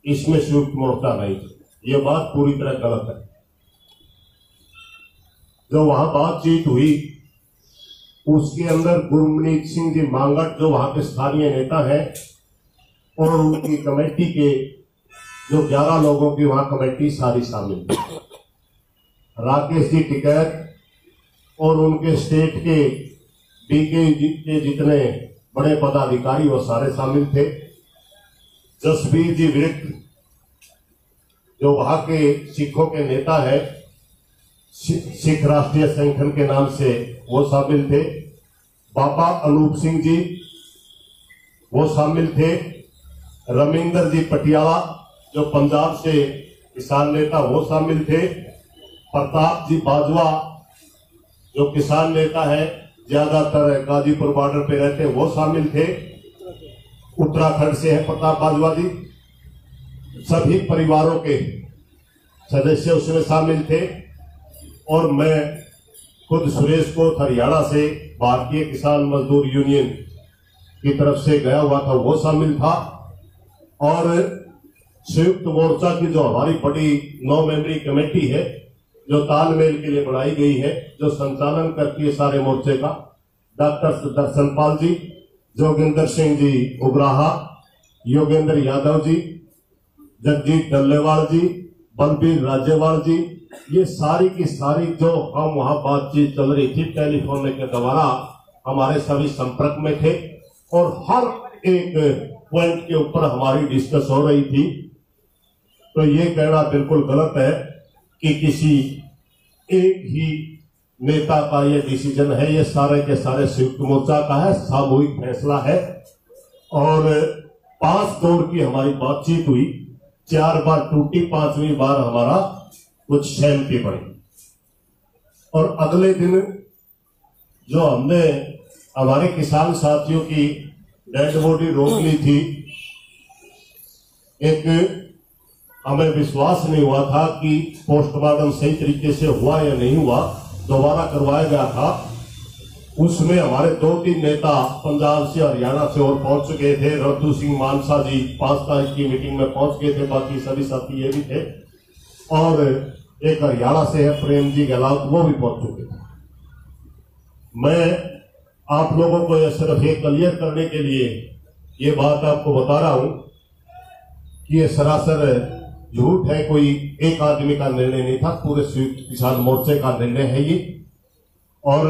इसमें संयुक्त मोर्चा नहीं, ये बात पूरी तरह गलत है। जो वहां बातचीत हुई उसके अंदर गुरमीत सिंह जी मांगट जो वहां के स्थानीय नेता हैं और उनकी कमेटी के जो 11 लोगों की वहां कमेटी सारी शामिल थी। राकेश जी टिकैत और उनके स्टेट के डीके के जितने बड़े पदाधिकारी वो सारे शामिल थे। जसबीर जी विर्क जो वहां के सिखों के नेता है, सिख राष्ट्रीय संगठन के नाम से वो शामिल थे। बाबा अनूप सिंह जी वो शामिल थे। रमिंदर जी पटियाला जो पंजाब से किसान नेता वो शामिल थे। प्रताप जी बाजवा जो किसान नेता है, ज्यादातर गाजीपुर बॉर्डर पे रहते हैं, वो शामिल थे। उत्तराखंड से है प्रताप बाजवा जी। सभी परिवारों के सदस्य उसमें शामिल थे और मैं खुद सुरेश को हरियाणा से भारतीय किसान मजदूर यूनियन की तरफ से गया हुआ था, वो शामिल था। और संयुक्त मोर्चा की जो हमारी बड़ी 9 मेंबरी कमेटी है जो तालमेल के लिए बनाई गई है, जो संचालन करती है सारे मोर्चे का, डॉक्टर दर्शनपाल जी, जोगिंदर सिंह जी उग्राहा, योगेंद्र यादव जी, जगजीत डल्लेवाल जी, बलबीर राज्यवाल जी, ये सारी की सारी जो हम वहां बातचीत चल रही थी टेलीफोन के द्वारा हमारे सभी संपर्क में थे और हर एक पॉइंट के ऊपर हमारी डिस्कस हो रही थी। तो ये कहना बिल्कुल गलत है कि किसी एक ही नेता का ये डिसीजन है, ये सारे के सारे संयुक्त मोर्चा का है, सामूहिक फैसला है। और 5 दौर की हमारी बातचीत हुई, 4 बार टूटी, 5वीं बार हमारा कुछ सहमति पड़ी। और अगले दिन जो हमने हमारे किसान साथियों की डेड बॉडी रोक ली थी, एक हमें विश्वास नहीं हुआ था कि पोस्टमार्टम सही तरीके से हुआ या नहीं हुआ, दोबारा करवाया गया था। उसमें हमारे 2-3 नेता पंजाब से हरियाणा से और पहुंच चुके थे। रतू सिंह मानसा जी 5 तारीख की मीटिंग में पहुंच गए थे, बाकी सभी साथी ये भी थे, और एक हरियाणा से है प्रेम जी गहलोत, वो भी पहुंच चुके थे। मैं आप लोगों को यह सिर्फ ये क्लियर करने के लिए ये बात आपको बता रहा हूं कि ये सरासर झूठ है, कोई एक आदमी का निर्णय नहीं था, पूरे संयुक्त किसान मोर्चे का निर्णय है ये। और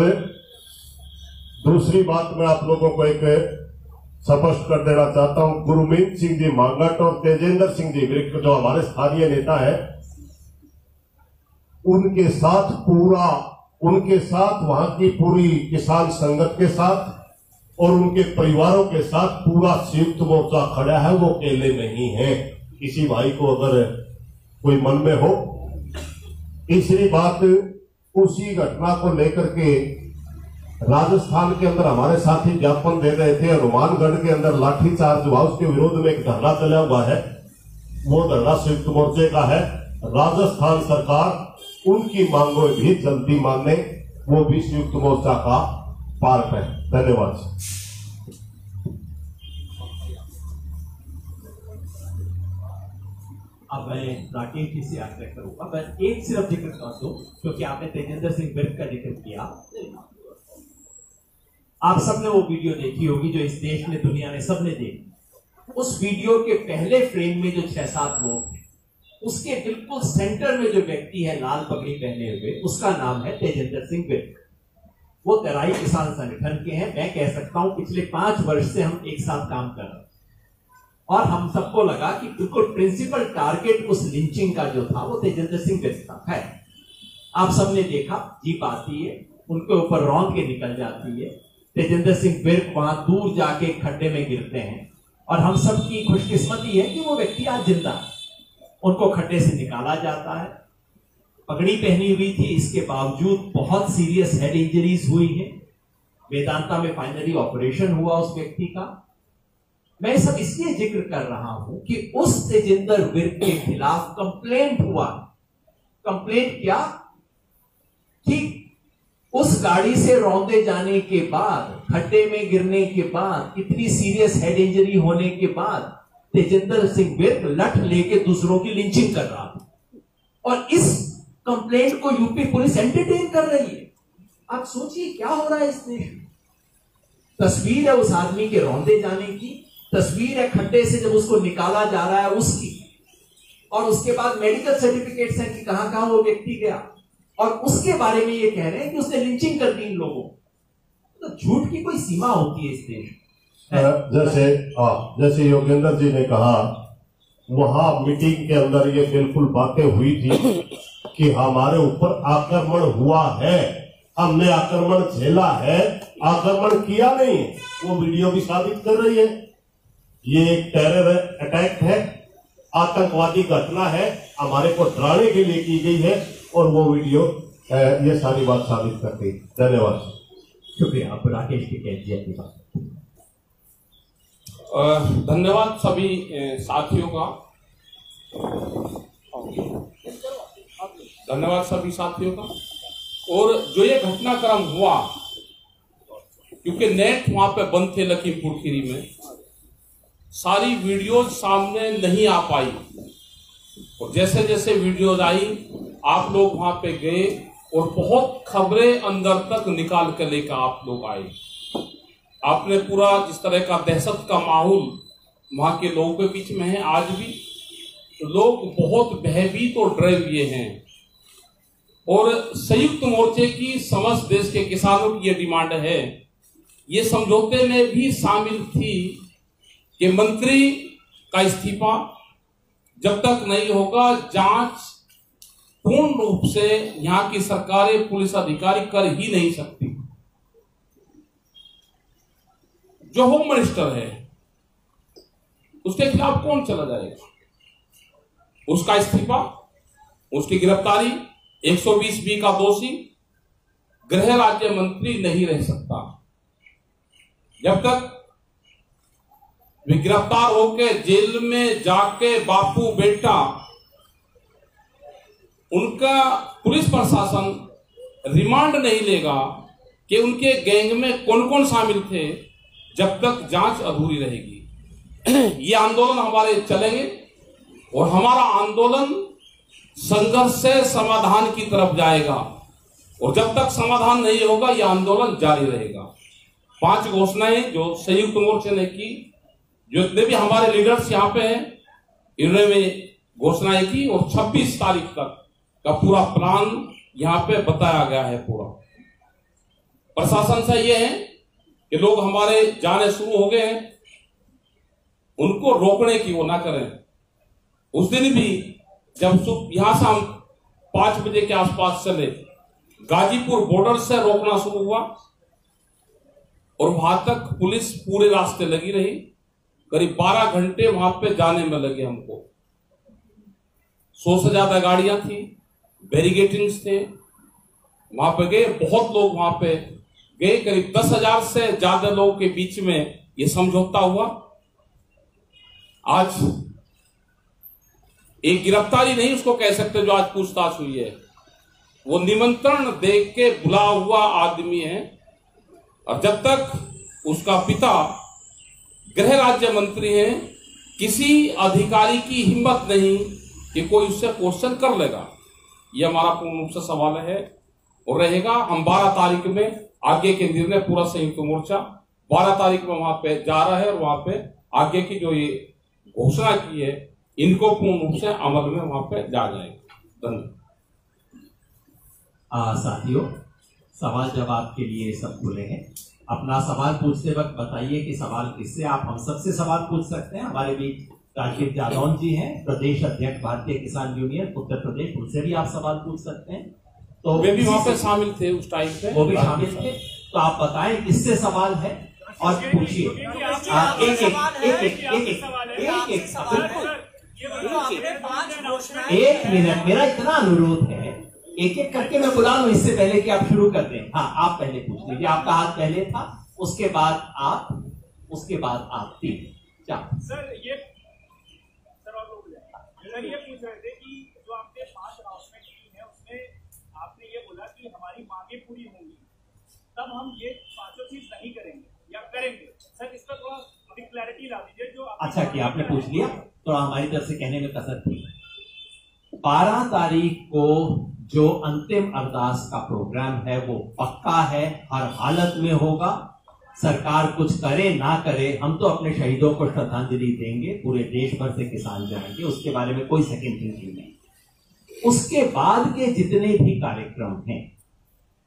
दूसरी बात मैं आप लोगों को एक स्पष्ट कर देना चाहता हूं, गुरमीत सिंह जी मांगट और तेजेंद्र सिंह जी विर्क जो हमारे स्थानीय नेता है, उनके साथ वहां की पूरी किसान संगत के साथ और उनके परिवारों के साथ पूरा संयुक्त मोर्चा खड़ा है, वो अकेले नहीं है। किसी भाई को अगर कोई मन में हो। तीसरी बात, उसी घटना को लेकर के राजस्थान के अंदर हमारे साथी ज्ञापन दे रहे थे, हनुमानगढ़ के अंदर लाठीचार्ज हुआ, उसके विरोध में एक धरना चला हुआ है, वो धरना संयुक्त मोर्चे का है। राजस्थान सरकार उनकी मांगों भी जल्दी माने, वो भी संयुक्त मोर्चा का पार्ट है। धन्यवाद।
अब मैं राकेश जी से आग्रह करूंगा, मैं एक सिर्फ जिक्र कर दूं, क्योंकि आपने तेजेंद्र सिंह विर्क का जिक्र किया। आप सबने वो वीडियो देखी होगी जो इस देश में, दुनिया में सबने देखी। उस वीडियो के पहले फ्रेम में जो 6-7 लोग हैं, उसके बिल्कुल सेंटर में जो व्यक्ति है लाल पगड़ी पहने हुए, उसका नाम है तेजेंद्र सिंह विर्क। वो तराई किसान संगठन के हैं। मैं कह सकता हूं पिछले 5 वर्ष से हम एक साथ काम कर रहे हैं, और हम सबको लगा कि बिल्कुल प्रिंसिपल टारगेट उस लिंचिंग का जो था वो तेजेंद्र सिंह विर्क था। है, आप सबने देखा, जीप आती है, उनके ऊपर रौंद के निकल जाती है, तेजेंद्र सिंह विर्क वहां दूर जाके खड्डे में गिरते हैं, और हम सबकी खुशकिस्मती है कि वो व्यक्ति आज जिंदा है। उनको खड्डे से निकाला जाता है, पगड़ी पहनी हुई थी, इसके बावजूद बहुत सीरियस हेड इंजरीज हुई है। वेदांता में फाइनली ऑपरेशन हुआ उस व्यक्ति का। मैं सब इसलिए जिक्र कर रहा हूं कि उस तेजेंद्र विर्क के खिलाफ कंप्लेंट हुआ। कंप्लेंट क्या कि उस गाड़ी से रौंदे जाने के बाद, खड्डे में गिरने के बाद, इतनी सीरियस हेड इंजरी होने के बाद तेजेंद्र सिंह विर्क लठ लेके दूसरों की लिंचिंग कर रहा था, और इस कंप्लेंट को यूपी पुलिस एंटरटेन कर रही है। आप सोचिए क्या हो रहा है इस देश में। तस्वीर है उस आदमी के रौंदे जाने की, तस्वीर है खड्डे से जब उसको निकाला जा रहा है उसकी, और उसके बाद मेडिकल सर्टिफिकेट्स हैं कि कहां कहां वो व्यक्ति गया, और उसके बारे में ये कह रहे हैं कि उसने लिंचिंग कर दी इन लोगों। तो झूठ की कोई सीमा होती है इस देश में।
जैसे योगेंद्र जी ने कहा, वहां मीटिंग के अंदर ये बिल्कुल बातें हुई थी कि हमारे ऊपर आक्रमण हुआ है, हमने आक्रमण झेला है, आक्रमण किया नहीं है। वो वीडियो भी साबित कर रही है। ये एक टेरर अटैक है, आतंकवादी घटना है, हमारे को डराने के लिए की गई है, और वो वीडियो ये सारी बात साबित करती है। धन्यवाद।
शुक्रिया। आप राकेश के कह दिया की बात।
धन्यवाद सभी साथियों का, धन्यवाद सभी साथियों का। और जो ये घटनाक्रम हुआ, क्योंकि नेट वहां पे बंद थे लखीमपुर खीरी में, सारी वीडियोज सामने नहीं आ पाई, और जैसे जैसे वीडियोज आई आप लोग वहां पे गए और बहुत खबरें अंदर तक निकाल कर लेकर आप लोग आए। आपने पूरा जिस तरह का दहशत का माहौल वहां के लोगों के बीच में है, आज भी लोग बहुत भयभीत और डरे हुए हैं। और संयुक्त मोर्चे की समस्त देश के किसानों की ये डिमांड है, ये समझौते में भी शामिल थी कि मंत्री का इस्तीफा जब तक नहीं होगा, जांच पूर्ण रूप से यहां की सरकारें, पुलिस अधिकारी कर ही नहीं सकती। जो होम मिनिस्टर है उसके खिलाफ कौन चला जाएगा? उसका इस्तीफा, उसकी गिरफ्तारी, 120B का दोषी गृह राज्य मंत्री नहीं रह सकता। जब तक वे गिरफ्तार होकर जेल में जाके बापू बेटा, उनका पुलिस प्रशासन रिमांड नहीं लेगा, कि उनके गैंग में कौन कौन शामिल थे जब तक जांच अधूरी रहेगी। ये आंदोलन हमारे चलेंगे और हमारा आंदोलन संघर्ष से समाधान की तरफ जाएगा और जब तक समाधान नहीं होगा यह आंदोलन जारी रहेगा। 5 घोषणाएं जो संयुक्त मोर्चे ने की, जो इतने भी हमारे लीडर्स यहाँ पे हैं, इन्होंने घोषणाएं की और 26 तारीख तक का पूरा प्लान यहाँ पे बताया गया है। पूरा प्रशासन से ये है कि लोग हमारे जाने शुरू हो गए हैं, उनको रोकने की वो ना करें। उस दिन भी जब यहां से हम 5 बजे के आसपास चले, गाजीपुर बॉर्डर से रोकना शुरू हुआ और वहां तक पुलिस पूरे रास्ते लगी रही। करीब 12 घंटे वहां पे जाने में लगे हमको। 100 से ज्यादा गाड़ियां थी, बैरिगेटिंग्स थे, वहां पे गए, बहुत लोग वहां पे गए। करीब 10,000 से ज्यादा लोगों के बीच में ये समझौता हुआ। आज एक गिरफ्तारी नहीं उसको कह सकते जो आज पूछताछ हुई है, वो निमंत्रण देख के बुला हुआ आदमी है। और जब तक उसका पिता गृह राज्य मंत्री है, किसी अधिकारी की हिम्मत नहीं कि कोई उससे क्वेश्चन कर लेगा। ये हमारा पूर्ण रूप से सवाल है और रहेगा। हम 12 तारीख में आगे के निर्णय, पूरा संयुक्त मोर्चा 12 तारीख में वहां पे जा रहा है और वहां पे आगे की जो ये घोषणा की है इनको पूर्ण रूप से अमल में वहां पे जा जाएगा। धन्यवाद।
साथियों, सवाल जवाब के लिए सब खुले हैं। अपना सवाल पूछते वक्त बताइए कि सवाल किससे। आप हम सबसे सवाल पूछ सकते हैं। हमारे बीच राशिद जादौन जी हैं, प्रदेश अध्यक्ष भारतीय किसान यूनियन उत्तर प्रदेश, उनसे भी आप सवाल पूछ सकते हैं। तो
वे भी वहां पे शामिल थे उस टाइम पे,
वो भी शामिल थे। तो आप बताएं किससे सवाल है और पूछिए। एक मिनट, मेरा इतना अनुरोध है, एक एक करके मैं बुला लूं इससे पहले कि आप शुरू कर दें। हाँ, आप पहले पूछ लीजिए। आपका हाथ पहले था, उसके बाद आप, उसके बाद आप। 3 4
सर ये पूछ रहे थे कि जो आपने 5 अनाउंसमेंट की है उसमें आपने ये बोला कि हमारी मांगे पूरी होंगी तब हम ये 5 चीज नहीं करेंगे या करेंगे। सर इसका थोड़ा अभी क्लैरिटी ला दीजिए। जो
अच्छा किया आपने पूछ लिया, थोड़ा हमारी तरफ से कहने में कसर थी। 12 तारीख को जो अंतिम अरदास का प्रोग्राम है वो पक्का है, हर हालत में होगा। सरकार कुछ करे ना करे, हम तो अपने शहीदों को श्रद्धांजलि देंगे। पूरे देश भर से किसान जाएंगे, उसके बारे में कोई सेकंड थिंकिंग नहीं। उसके बाद के जितने भी कार्यक्रम हैं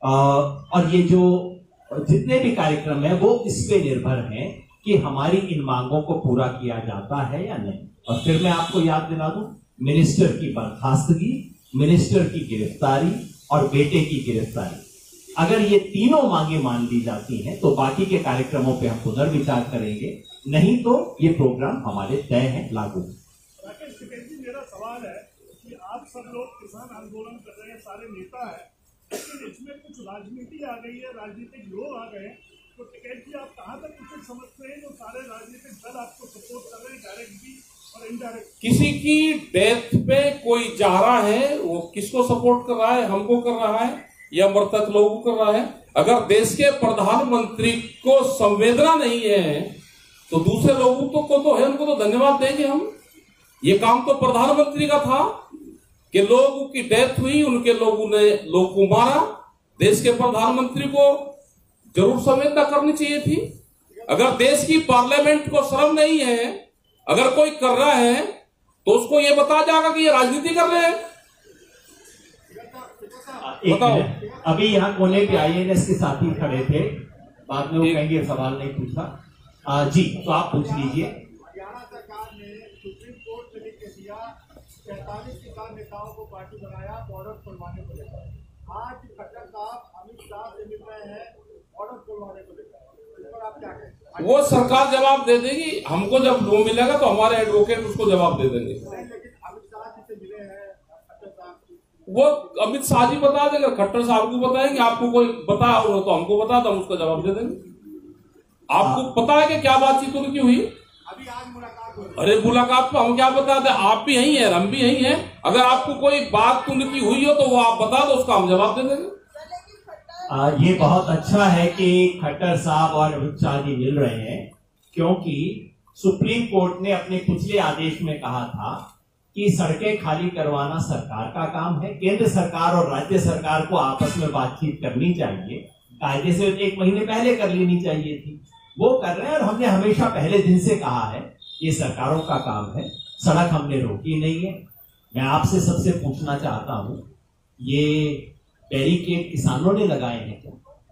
और ये जो जितने भी कार्यक्रम हैं वो इस पे निर्भर हैं कि हमारी इन मांगों को पूरा किया जाता है या नहीं। और फिर मैं आपको याद दिला दूं, मिनिस्टर की बर्खास्तगी, मिनिस्टर की गिरफ्तारी और बेटे की गिरफ्तारी, अगर ये तीनों मांगे मान ली जाती हैं तो बाकी के कार्यक्रमों पे हम पुनर्विचार करेंगे, नहीं तो ये प्रोग्राम हमारे तय है, लागू।
राकेश टिकैत जी, मेरा सवाल है कि आप सब लोग किसान आंदोलन कर रहे हैं, सारे नेता हैं, लेकिन इसमें कुछ राजनीति आ गई है, राजनीतिक लोग आ गए हैं। तो टिकैत जी, आप कहाँ तक उचित समझते हैं जो सारे राजनीतिक दल आपको सपोर्ट कर रहे हैं, डायरेक्ट भी और इनडायरेक्ट?
किसी की डेथ पे कोई जा रहा है, वो किसको सपोर्ट कर रहा है? हमको कर रहा है या मृतक लोगों को कर रहा है? अगर देश के प्रधानमंत्री को संवेदना नहीं है तो दूसरे लोगों को तो है, उनको तो धन्यवाद देंगे हम। ये काम तो प्रधानमंत्री का था कि लोगों की डेथ हुई, उनके लोगों ने लोग को मारा। देश के प्रधानमंत्री को जरूर संवेदना करनी चाहिए थी। अगर देश की पार्लियामेंट को शर्म नहीं है, अगर कोई कर रहा है तो उसको ये बताया जाएगा कि ये राजनीति कर रहे हैं। बताओ।
अभी यहाँ कोने पे IAS के साथी खड़े थे, बाद में वो कहेंगे सवाल नहीं पूछा। जी, तो आप पूछ लीजिए।
हरियाणा सरकार ने सुप्रीम कोर्ट में लिख के दिया, 45 किसान नेताओं को पार्टी बनाया बॉर्डर खुलवाने को लेकर। आज खट्टर साहब अमित शाह से मिल रहे हैं बॉर्डर खुलवाने को लेकर, इस पर आप क्या कहें?
वो सरकार जवाब दे देगी, हमको जब वो मिलेगा तो हमारे एडवोकेट उसको जवाब दे देंगे।
लेकिन अमित शाह जी से मिले हैं खट्टर साहब,
वो अमित शाह जी बता देंगे, खट्टर साहब को बताएंगे। आपको कोई बताया हो तो हमको बता दो, हम उसका जवाब दे देंगे। आपको पता है कि क्या बातचीत उनकी हुई?
अभी आज मुलाकात हुई।
अरे मुलाकात पे हम क्या बता दें, आप भी यही है, हम भी यही हैं। अगर आपको कोई बात उनकी हुई हो तो वो आप बता दो, उसका हम जवाब दे देंगे।
ये बहुत अच्छा है कि खट्टर साहब और अमित शाह जी मिल रहे हैं, क्योंकि सुप्रीम कोर्ट ने अपने पिछले आदेश में कहा था कि सड़कें खाली करवाना सरकार का काम है। केंद्र सरकार और राज्य सरकार को आपस में बातचीत करनी चाहिए, कायदे से 1 महीने पहले कर लेनी चाहिए थी, वो कर रहे हैं। और हमने हमेशा पहले दिन से कहा है ये सरकारों का काम है, सड़क हमने रोकी नहीं है। मैं आपसे सबसे पूछना चाहता हूं, ये बैरिकेड किसानों ने लगाए हैं क्या?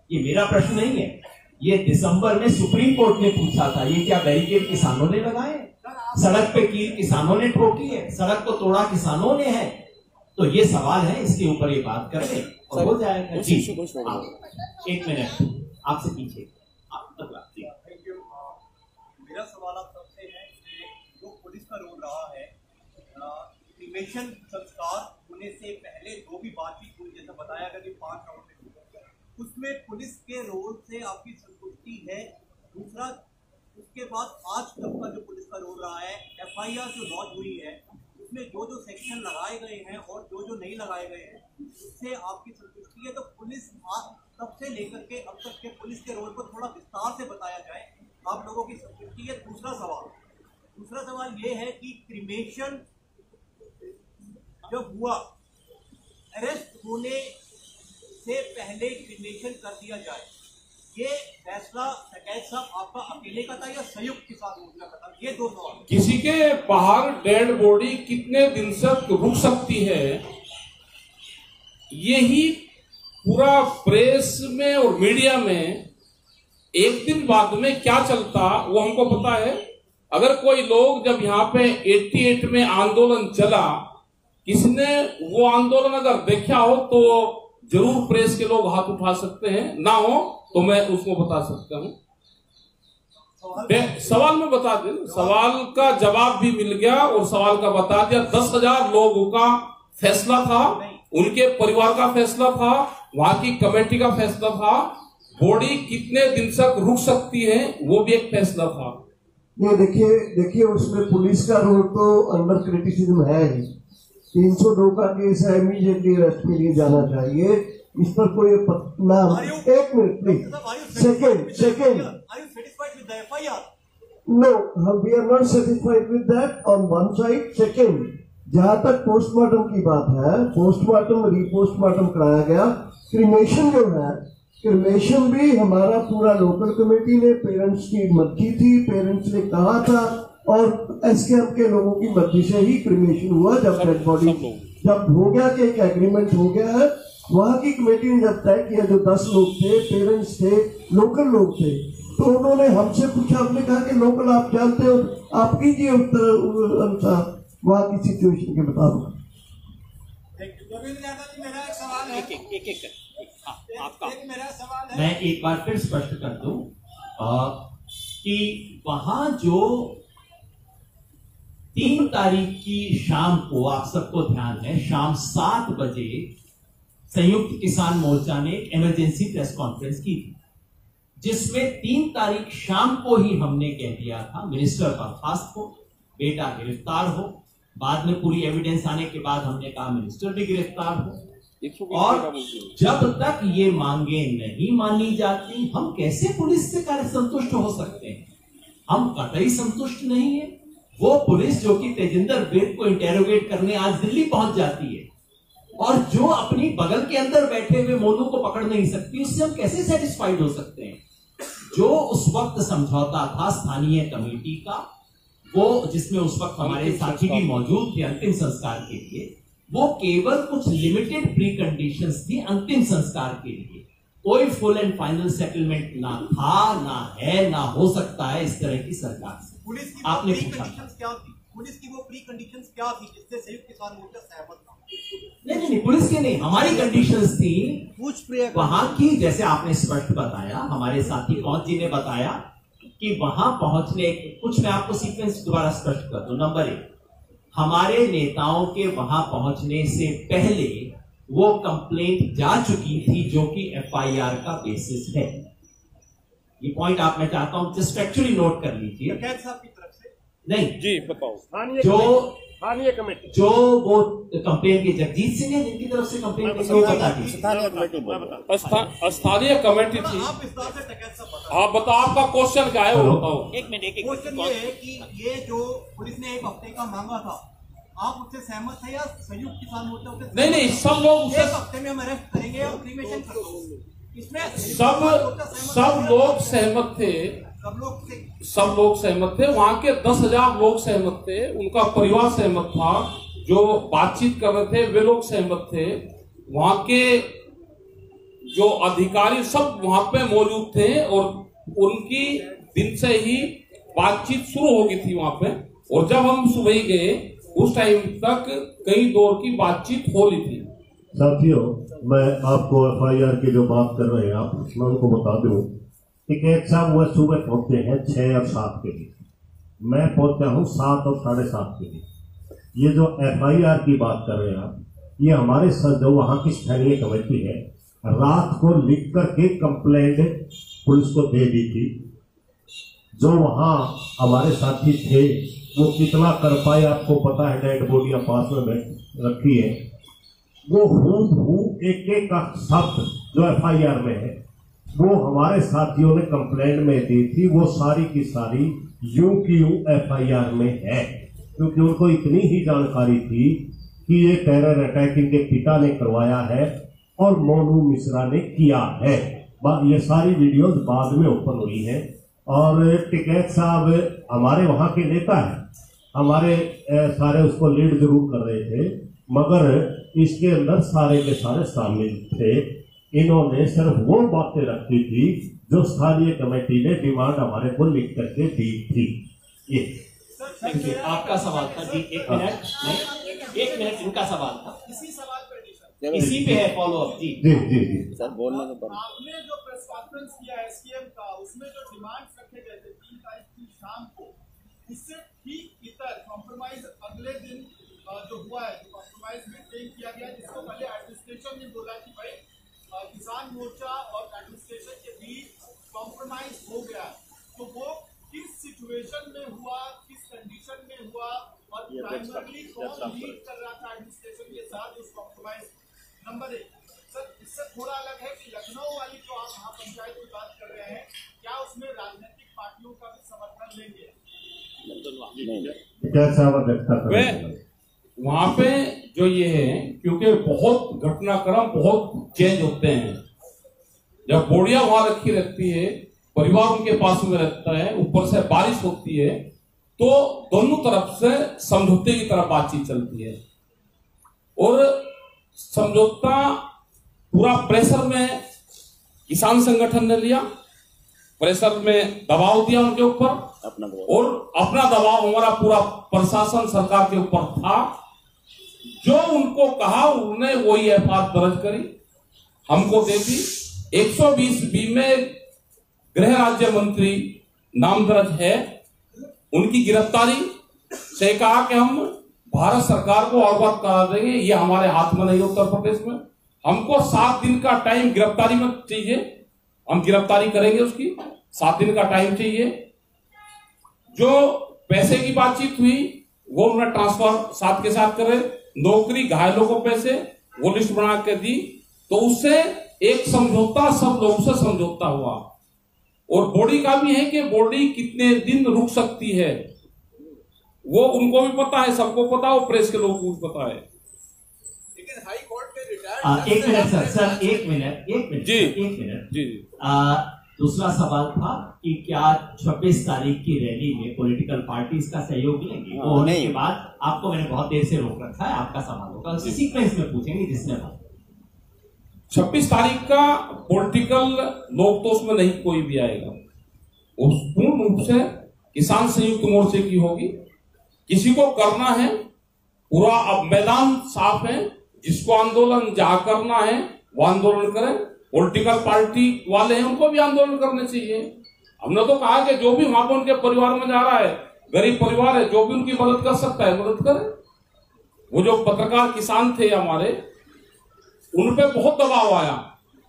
ये मेरा प्रश्न नहीं है, ये दिसंबर में सुप्रीम कोर्ट ने पूछा था, ये क्या बैरिकेड किसानों ने लगाए? सड़क पे कील किसानों ने ठोकी है, सड़क को तोड़ा किसानों ने है। तो ये सवाल है, इसके ऊपर ये बात कर ले और हो जाएगा। जी, 1 मिनट आपसे पीछे।
मेरा सवाल आप सबसे है कि जो पुलिस का रोल रहा है, क्रिमेशन संस्कार होने से पहले जो भी बातचीत हुई, जैसा बताया गया कि 5 राउंड में, उसमें पुलिस के रोल से आपकी संतुष्टि है? दूसरा, उसके बाद आज तक का जो पुलिस का रोल रहा है, FIR जो लॉन्च हुई है, उसमें जो जो सेक्शन लगाए गए हैं और जो जो नहीं लगाए गए हैं, उससे आपकी संतुष्टि है? तो पुलिस तब से लेकर के अब तक के पुलिस के रोल को थोड़ा विस्तार से बताया जाए, आप लोगों की संतुष्टि है। दूसरा सवाल ये है कि क्रिमेशन जब हुआ, अरेस्ट होने से पहले क्रिमेशन कर दिया जाए, ये फैसला सकैत साहब आपका अकेले का था या संयुक्त किसान मोर्चा का था? ये 2 सवाल।
किसी के बाहर डेड बॉडी कितने दिन तक रुक सकती है, यही पूरा प्रेस में और मीडिया में एक दिन बाद में क्या चलता वो हमको पता है। अगर कोई लोग, जब यहाँ पे 88 में आंदोलन चला, किसने वो आंदोलन अगर देखा हो तो जरूर प्रेस के लोग हाथ उठा सकते हैं, ना हो तो मैं उसको बता सकता हूँ। सवाल में बता दें, सवाल का जवाब भी मिल गया और सवाल का बता दिया। 10,000 लोगों का फैसला था, उनके परिवार का फैसला था, वहां की कमेटी का फैसला था। बॉडी कितने दिन तक रुक सकती है वो भी एक फैसला था।
ये देखिए उसमें पुलिस का रोल तो अंडर क्रिटिसिज्म है ही। 302 का केस है, इमीडिएटली अरेस्ट के लिए जाना चाहिए। इस पर कोई नाम, 1 minute please, second no, we are not satisfied with that on one side. Second, जहां तक पोस्टमार्टम की बात है, पोस्टमार्टम रीपोस्टमार्टम कराया गया। क्रिमेशन जो है, क्रिमेशन भी हमारा पूरा लोकल कमेटी ने, पेरेंट्स की मर्जी थी, पेरेंट्स ने कहा था, और एसकेएम के लोगों की मर्जी से ही क्रिमेशन हुआ। जब डेड बॉडी जब हो गया कि एक एग्रीमेंट हो गया है, वहां की कमेटी ने जब तय किया, जो 10 लोग थे, पेरेंट्स थे, लोकल लोग थे, तो उन्होंने हमसे पूछा, हमने कहा कि लोकल आप जानते हो, आप कीजिए उत्तर अनुसार वहां की सिचुएशन के मुताबिक।
मैं एक बार फिर स्पष्ट कर दूं कि वहां जो 3 तारीख की शाम को, आप सबको ध्यान है, शाम 7 बजे संयुक्त किसान मोर्चा ने इमरजेंसी प्रेस कॉन्फ्रेंस की थी, जिसमें 3 तारीख शाम को ही हमने कह दिया था मिनिस्टर बर्खास्त हो, बेटा गिरफ्तार हो। बाद में पूरी एविडेंस आने के बाद हमने कहा मिनिस्टर भी गिरफ्तार हो। और जब तक ये मांगे नहीं मानी जाती, हम कैसे पुलिस से कार्य संतुष्ट हो सकते हैं? हम कतई संतुष्ट नहीं है। वो पुलिस जो कि तेजिंदर बेग को इंटेरोगेट करने आज दिल्ली पहुंच जाती है, और जो अपनी बगल के अंदर बैठे हुए मोनू को पकड़ नहीं सकती, उससे हम कैसे सेटिस्फाइड हो सकते हैं? जो उस वक्त समझौता था स्थानीय कमेटी का, वो जिसमें उस वक्त हमारे साथी भी मौजूद थे अंतिम संस्कार के लिए, वो केवल कुछ लिमिटेड प्री कंडीशंस थी अंतिम संस्कार के लिए। कोई फुल एंड फाइनल सेटलमेंट ना था, ना है, ना हो सकता है इस तरह की सरकार से।
पुलिस की
आपने
प्री
पूछा
कंडीशंस क्या थी? पुलिस की वो प्री कंडीशंस क्या थी जिससे संयुक्त किसान मोर्चा सहमत था?
नहीं, पुलिस की नहीं, हमारी कंडीशंस थी वहां की। जैसे आपने स्पष्ट बताया, हमारे साथी पहुंच जी ने बताया कि वहां पहुंचने, कुछ मैं आपको सीक्वेंस दोबारा स्पष्ट कर दूं। नंबर 1, हमारे नेताओं के वहां पहुंचने से पहले वो कंप्लेंट जा चुकी थी, जो कि FIR का बेसिस है। ये पॉइंट आप, मैं चाहता हूं जस्ट फैक्चुअली नोट कर लीजिए।
सकैत साहब की तरफ से
नहीं
जी बताओ।
जो
स्थानीय कमेटी
जो वो कंप्लेन की जगजीत सिंह है जिनकी तरफ से कंप्लेन की वो बता दीजिए।
स्थानीय कमेटी बोलो।
स्थानीय कमेटी थी।
आप विस्तार से टिकैत सब बताओ।
आप बताओ, आपका क्वेश्चन क्या है वो बताओ।
एक मिनट क्वेश्चन ये है कि ये जो पुलिस ने 1 हफ्ते का मांगा था, आप उससे सहमत थे या संयुक्त किसान मोर्चा उससे?
नहीं, सब लोग उसे
1 हफ्ते में हम अरेस्ट करेंगे और क्रीमेशन करेंगे, इसमें
सब लोग सहमत थे। सब लोग सहमत थे। वहां के 10,000 लोग सहमत थे, उनका परिवार सहमत था, जो बातचीत कर रहे थे वे लोग सहमत थे, वहां के जो अधिकारी सब वहां पे मौजूद थे और उनकी दिन से ही बातचीत शुरू हो गई थी वहां पे। और जब हम सुबह गए उस टाइम तक कई दौर की बातचीत हो रही थी।
साथियों, मैं आपको FIR की जो बात कर रहे हैं आप उसमें उनको बता दूं कि एक साहब वह सुबह पहुंचते हैं 6 और 7 के लिए, मैं पहुंचा हूं 7 और 7:30 के लिए। ये जो FIR की बात कर रहे हैं आप, ये हमारे साथ जो वहां की स्थानीय कमेटी है रात को लिख करके कंप्लेंट पुलिस को दे दी थी। जो वहां हमारे साथी थे वो कितना कर पाए आपको पता है, डेड बॉडियां पास में रखी है, वो हूबहू एक का शब्द जो FIR में है वो हमारे साथियों ने कंप्लेंट में दी थी, वो सारी की सारी यूं की यूं FIR में है, क्योंकि उनको इतनी ही जानकारी थी कि ये टेरर अटैक इनके पिता ने करवाया है और मोनू मिश्रा ने किया है। ये सारी वीडियोस बाद में ओपन हुई हैं। और टिकैत साहब हमारे वहां के नेता हैं, हमारे सारे उसको लीड जरूर कर रहे थे, मगर इसके अंदर सारे के सारे शामिल थे। इन्होंने सिर्फ वो बातें रखी थी जो स्थानीय कमेटी ने डिमांड हमारे को लिख करके दी थी। ये
आपका सवाल था जी, 1 मिनट नहीं, 1 मिनट इनका सवाल था, इसी पे है फॉलो अप जी।
जी
सर बोलने के बाद
आपने जो प्रेस कॉन्फ्रेंस किया SKM का, उसमें जो डिमांड्स रखे गए थे 3 तारीख की शाम को, उससे ठीक इतर कॉम्प्रोमाइज अगले दिन जो हुआ है, जो कॉम्प्रोमाइज मेंटेन किया गया, जिसको पहले एडमिनिस्ट्रेशन ने बोला कि भाई किसान मोर्चा और एडमिनिस्ट्रेशन के बीच कॉम्प्रोमाइज हो गया, तो वो किस सिचुएशन में हुआ, किस कंडीशन में हुआ और प्राइमरली कौन लीड कर रहा था एडमिनिस्ट्रेशन के साथ उस कॉम्प्रोमाइज? नंबर 1 सर, इससे थोड़ा अलग है कि लखनऊ वाली जो आप महापंचायत की बात कर रहे हैं, क्या उसमें राजनीतिक पार्टियों का भी समर्थन लेंगे?
वहां पे जो ये है, क्योंकि बहुत घटनाक्रम बहुत चेंज होते हैं। जब बोड़िया वहां रखी रहती है, परिवार उनके पास में रहता है, ऊपर से बारिश होती है, तो दोनों तरफ से समझौते की तरफ बातचीत चलती है और समझौता पूरा प्रेशर में किसान संगठन ने लिया, प्रेशर में दबाव दिया उनके ऊपर और अपना दबाव हमारा पूरा प्रशासन सरकार के ऊपर था। जो उनको कहा उन्होंने वही FIR दर्ज करी, हमको दे दी। 120B में गृह राज्य मंत्री नाम दर्ज है, उनकी गिरफ्तारी से कहा कि हम भारत सरकार को अवगत करा देंगे, ये हमारे हाथ में नहीं। उत्तर प्रदेश में हमको 7 दिन का टाइम गिरफ्तारी में चाहिए, हम गिरफ्तारी करेंगे, उसकी 7 दिन का टाइम चाहिए। जो पैसे की बातचीत हुई वो उन्होंने ट्रांसफर साथ के साथ करे, नौकरी घायलों को पैसे वो लिस्ट बना के दी, तो उससे एक समझौता सब लोगों से समझौता हुआ। और बॉडी का भी है कि बॉडी कितने दिन रुक सकती है, वो उनको भी पता है, सबको पता है, वो प्रेस के लोगों को भी पता है।
लेकिन हाई कोर्ट के रिटायर्ड
1 मिनट सर, 1 मिनट
जी,
1 मिनट
जी।
दूसरा सवाल था कि क्या 26 तारीख की रैली में पॉलिटिकल पार्टीज का सहयोग लेंगी? वो होने के बाद आपको मैंने बहुत देर से रोक रखा है, आपका सवाल होगा, उसी सीक्वेंस में पूछेंगे जिसने
26 तारीख का पॉलिटिकल लोग तो उसमें नहीं कोई भी आएगा, पूर्ण रूप से किसान संयुक्त मोर्चे की होगी। किसी को करना है पूरा, अब मैदान साफ है, जिसको आंदोलन जहां करना है वो आंदोलन करें। पॉलिटिकल पार्टी वाले हैं उनको भी आंदोलन करने चाहिए। हमने तो कहा कि जो भी वहां पर उनके परिवार में जा रहा है, गरीब परिवार है, जो भी उनकी मदद कर सकता है मदद करे। वो जो पत्रकार किसान थे हमारे, उन पे बहुत दबाव आया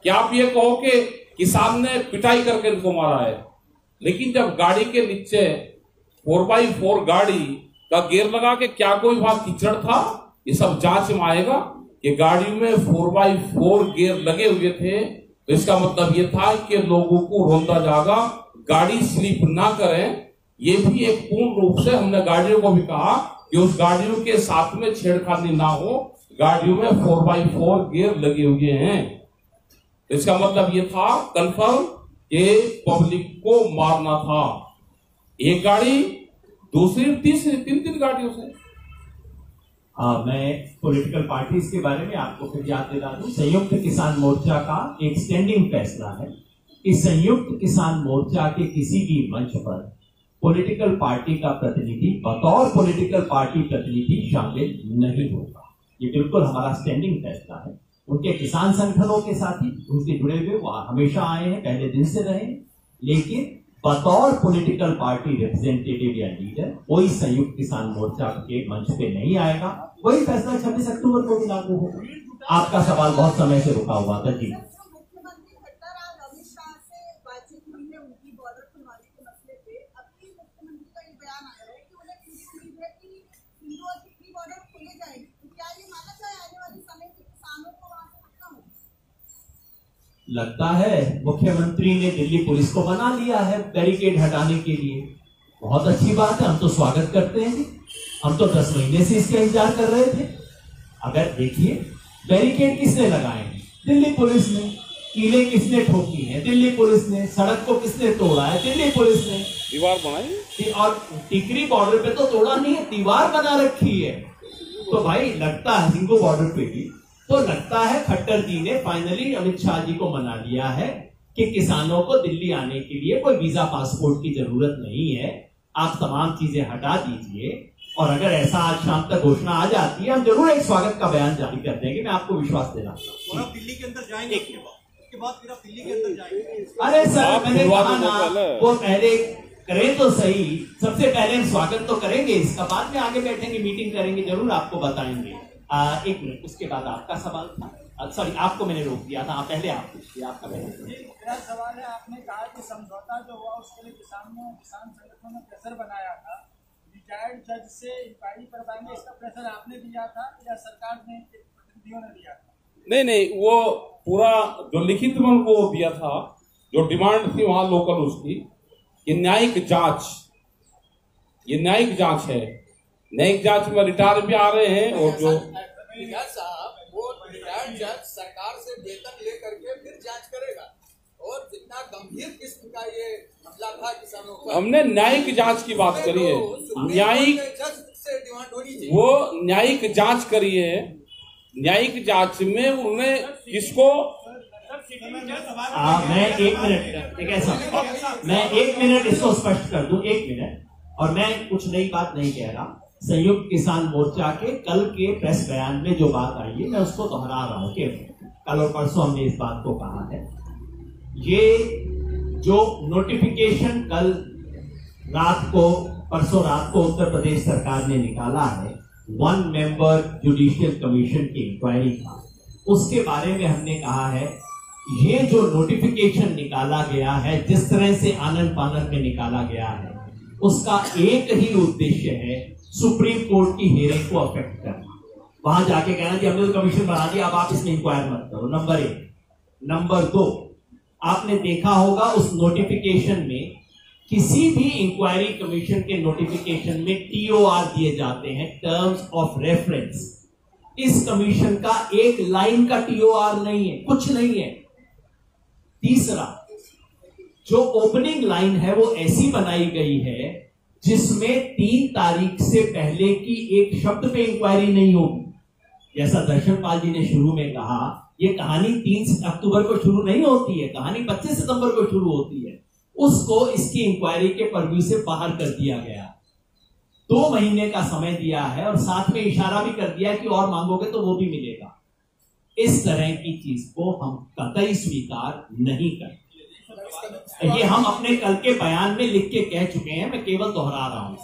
कि आप ये कहो कि किसान ने पिटाई करके इनको मारा है, लेकिन जब गाड़ी के नीचे 4x4 गाड़ी का गियर लगा के क्या कोई वहां कीचड़ था, ये सब जांच में आएगा। कि गाड़ी में 4x4 गियर लगे हुए थे, तो इसका मतलब ये था कि लोगों को रोंदा जागा, गाड़ी स्लिप ना करें। ये भी एक पूर्ण रूप से हमने गाड़ियों को भी कहा कि उस गाड़ियों के साथ में छेड़खानी ना हो, गाड़ियों में 4x4 गियर लगे हुए हैं। इसका मतलब ये था कंफर्म कि पब्लिक को मारना था। एक गाड़ी, दूसरी, तीसरी, तीन गाड़ियों से।
मैं पॉलिटिकल पार्टीज के बारे में आपको फिर याद दिला दूं। संयुक्त किसान मोर्चा का एक स्टैंडिंग फैसला है कि संयुक्त किसान मोर्चा के किसी भी मंच पर पॉलिटिकल पार्टी का प्रतिनिधि बतौर पॉलिटिकल पार्टी प्रतिनिधि शामिल नहीं होगा। ये बिल्कुल हमारा स्टैंडिंग फैसला है। उनके किसान संगठनों के साथी उनसे जुड़े हुए वहां हमेशा आए हैं, पहले दिन से रहे, लेकिन बतौर पॉलिटिकल पार्टी रिप्रेजेंटेटिव या लीडर कोई संयुक्त किसान मोर्चा के मंच पे नहीं आएगा। वही फैसला 26 अक्टूबर को भी लागू होगा। आपका सवाल बहुत समय से रुका हुआ था जी। लगता है मुख्यमंत्री ने दिल्ली पुलिस को बना लिया है बैरिकेड हटाने के लिए। बहुत अच्छी बात है, हम तो स्वागत करते हैं। हम तो 10 महीने से इसका इंतजार कर रहे थे। अगर देखिए, बैरिकेड किसने लगाए हैं? दिल्ली पुलिस ने। कीलें किसने ठोकी हैं? दिल्ली पुलिस ने। सड़क को किसने तोड़ा है? दिल्ली पुलिस ने।
दीवार बनाई,
और टिकरी बॉर्डर पे तो तोड़ा नहीं है, दीवार बना रखी है। तो भाई लगता है सिंगो बॉर्डर पे भी तो लगता है खट्टर जी ने फाइनली अमित शाह जी को मना लिया है कि किसानों को दिल्ली आने के लिए कोई वीजा पासपोर्ट की जरूरत नहीं है। आप तमाम चीजें हटा दीजिए, और अगर ऐसा आज शाम तक घोषणा आ जाती है, हम जरूर एक स्वागत का बयान जारी कर देंगे। मैं आपको विश्वास देना चाहता हूं।
दिल्ली के अंदर जाएंगे, उसके बाद फिर आप दिल्ली के अंदर जाएंगे।
अरे सर, मैंने कहा ना, वो पहले करें तो सही। सबसे पहले हम स्वागत तो करेंगे, इसका बाद में आगे बैठेंगे, मीटिंग करेंगे, जरूर आपको बताएंगे। एक मिनट, उसके बाद आपका सवाल था। सॉरी, आपको मैंने रोक दिया था। पहले आप पूछिए, आपका
मेरा सवाल है, आपने कहा कि समझौता जो हुआ उसके लिए किसान संगठनों ने प्रेशर बनाया था। रिटायर्ड जज से इंक्वायरी करवाएंगे, इसका प्रेशर आपने दिया था या सरकार ने, प्रतिनिधियों ने दिया था?
नहीं, वो पूरा जो लिखित में उनको दिया था, जो डिमांड थी वहां लोकल उसकी, कि न्यायिक जांच, ये न्यायिक जांच है। न्यायिक जांच में रिटायर भी आ रहे हैं, और जो
साहब वो रिटायर्ड जज सरकार से वेतन लेकर के फिर जांच करेगा, और जितना गंभीर किस्म का ये मसला था किसानों का,
हमने न्यायिक जांच की बात करी है। न्यायिक
जज से डिमांड होनी चाहिए।
वो न्यायिक जांच करी है। न्यायिक जांच में उन्होंने किसको,
मैं एक मिनट इसको स्पष्ट कर दूं, 1 मिनट। और मैं कुछ नई बात नहीं कह रहा। संयुक्त किसान मोर्चा के कल के प्रेस बयान में जो बात आई है, मैं उसको दोहरा रहा हूं कि कल और परसों हमने इस बात को कहा है। ये जो नोटिफिकेशन कल रात को, परसों रात को उत्तर प्रदेश सरकार ने निकाला है 1 मेंबर जुडिशियल कमीशन की इंक्वायरी का, उसके बारे में हमने कहा है ये जो नोटिफिकेशन निकाला गया है, जिस तरह से आनन फानन में निकाला गया है, उसका एक ही उद्देश्य है सुप्रीम कोर्ट की हियरिंग को अफेक्ट करना। वहां जाके कहना कि हमने तो कमीशन बना दिया, अब आप इसमें इंक्वायर मत करो। नंबर 1। नंबर 2, आपने देखा होगा उस नोटिफिकेशन में, किसी भी इंक्वायरी कमीशन के नोटिफिकेशन में TOR दिए जाते हैं, टर्म्स ऑफ रेफरेंस। इस कमीशन का एक लाइन का TOR नहीं है, कुछ नहीं है। तीसरा, जो ओपनिंग लाइन है वो ऐसी बनाई गई है जिसमें 3 तारीख से पहले की एक शब्द पे इंक्वायरी नहीं होगी। जैसा दर्शनपाल जी ने शुरू में कहा, ये कहानी 3 अक्टूबर को शुरू नहीं होती है, कहानी 25 सितंबर को शुरू होती है। उसको इसकी इंक्वायरी के पर्व्यू से बाहर कर दिया गया। 2 महीने का समय दिया है, और साथ में इशारा भी कर दिया कि और मांगोगे तो वो भी मिलेगा। इस तरह की चीज को हम कतई स्वीकार नहीं करते। ये हम अपने कल के बयान में लिख के कह चुके हैं, मैं केवल दोहरा रहा हूं।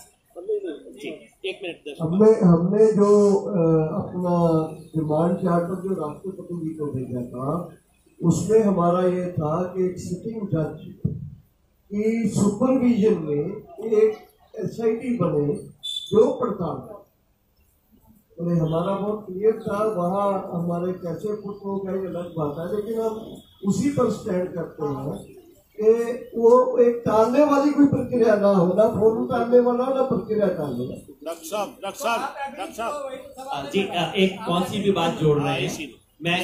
1 मिनट।
हमने जो अपना डिमांड चार्टर जो राष्ट्रपति जी को भेजा था, उसमें हमारा ये था कि एक सिटिंग जज की सुपरविजन में एक SIT बने जो पड़ताल और हमारा बहुत क्लियर था। वहाँ हमारे कैसे कुछ हो गए ये अलग बात है, लेकिन हम उसी पर स्टैंड करते हैं कि वो एक टालने वाली कोई प्रक्रिया ना हो, ना फोन टालने वाला ना प्रक्रिया टालने वाला।
डॉक्टर साहब
जी एक कौन सी भी बात जोड़ रहे हैं। मैं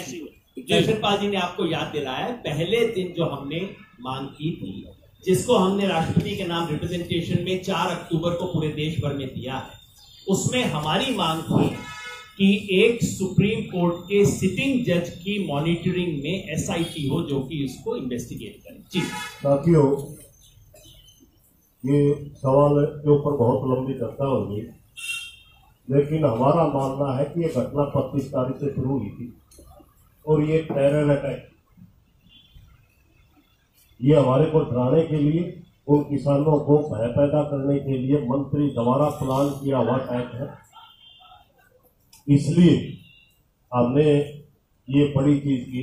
जयशंपाल जी ने आपको याद दिलाया, पहले दिन जो हमने मांग की थी, जिसको हमने राष्ट्रपति के नाम रिप्रेजेंटेशन में 4 अक्टूबर को पूरे देश भर में दिया है, उसमें हमारी मांग थी कि एक सुप्रीम कोर्ट के सिटिंग जज की मॉनिटरिंग में एसआईटी हो जो कि इसको इन्वेस्टिगेट करे। जी
साथियों, ये सवाल के ऊपर बहुत लंबी चर्चा होगी, लेकिन हमारा मानना है कि ये घटना 25 तारीख से शुरू हुई थी और ये टेरर अटैक, ये हमारे को डराने के लिए, उन किसानों को भय पैदा करने के लिए मंत्री द्वारा प्लान किया हुआ अटैक है। इसलिए हमने ये बड़ी चीज की,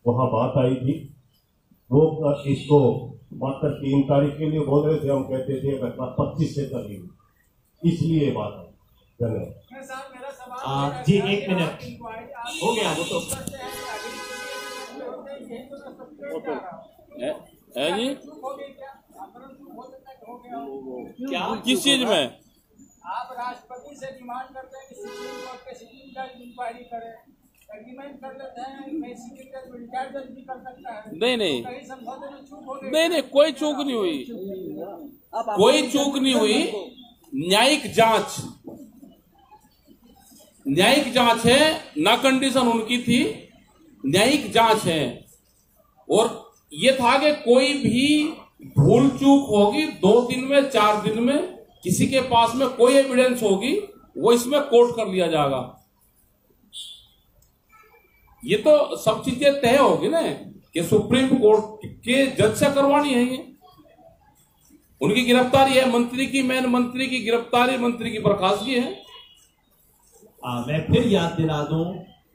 वहां बात आई थी, वो इसको मात्र 3 तारीख के लिए बोल रहे थे, हम कहते थे घटना 25 से कर ली, इसलिए ये बात है। धन्यवाद।
जी 1 मिनट हो गया, वो तो
है जी।
क्या
किस चीज में?
आप राष्ट्रपति से डिमांड करते हैं कि सुप्रीम कोर्ट के सिटिंग जज इंक्वायरी करे, एग्रीमेंट कर लेते हैं कि सिटिंग जज रिटायर्ड जज भी कर सकता है।
नहीं
कहीं समझौते में चूक हो गई?
नहीं, कोई चूक नहीं हुई, कोई चूक नहीं हुई। न्यायिक जांच है ना, कंडीशन उनकी थी, न्यायिक जांच है। और ये था कि कोई भी भूल चूक होगी 2 दिन में 4 दिन में, किसी के पास में कोई एविडेंस होगी वो इसमें कोर्ट कर लिया जाएगा। ये तो सब चीजें तय होगी ना कि सुप्रीम कोर्ट के जज से करवानी है। ये उनकी गिरफ्तारी है, मंत्री की, मेन मंत्री की गिरफ्तारी, मंत्री की बर्खास्तगी है।
मैं फिर याद दिला दूं,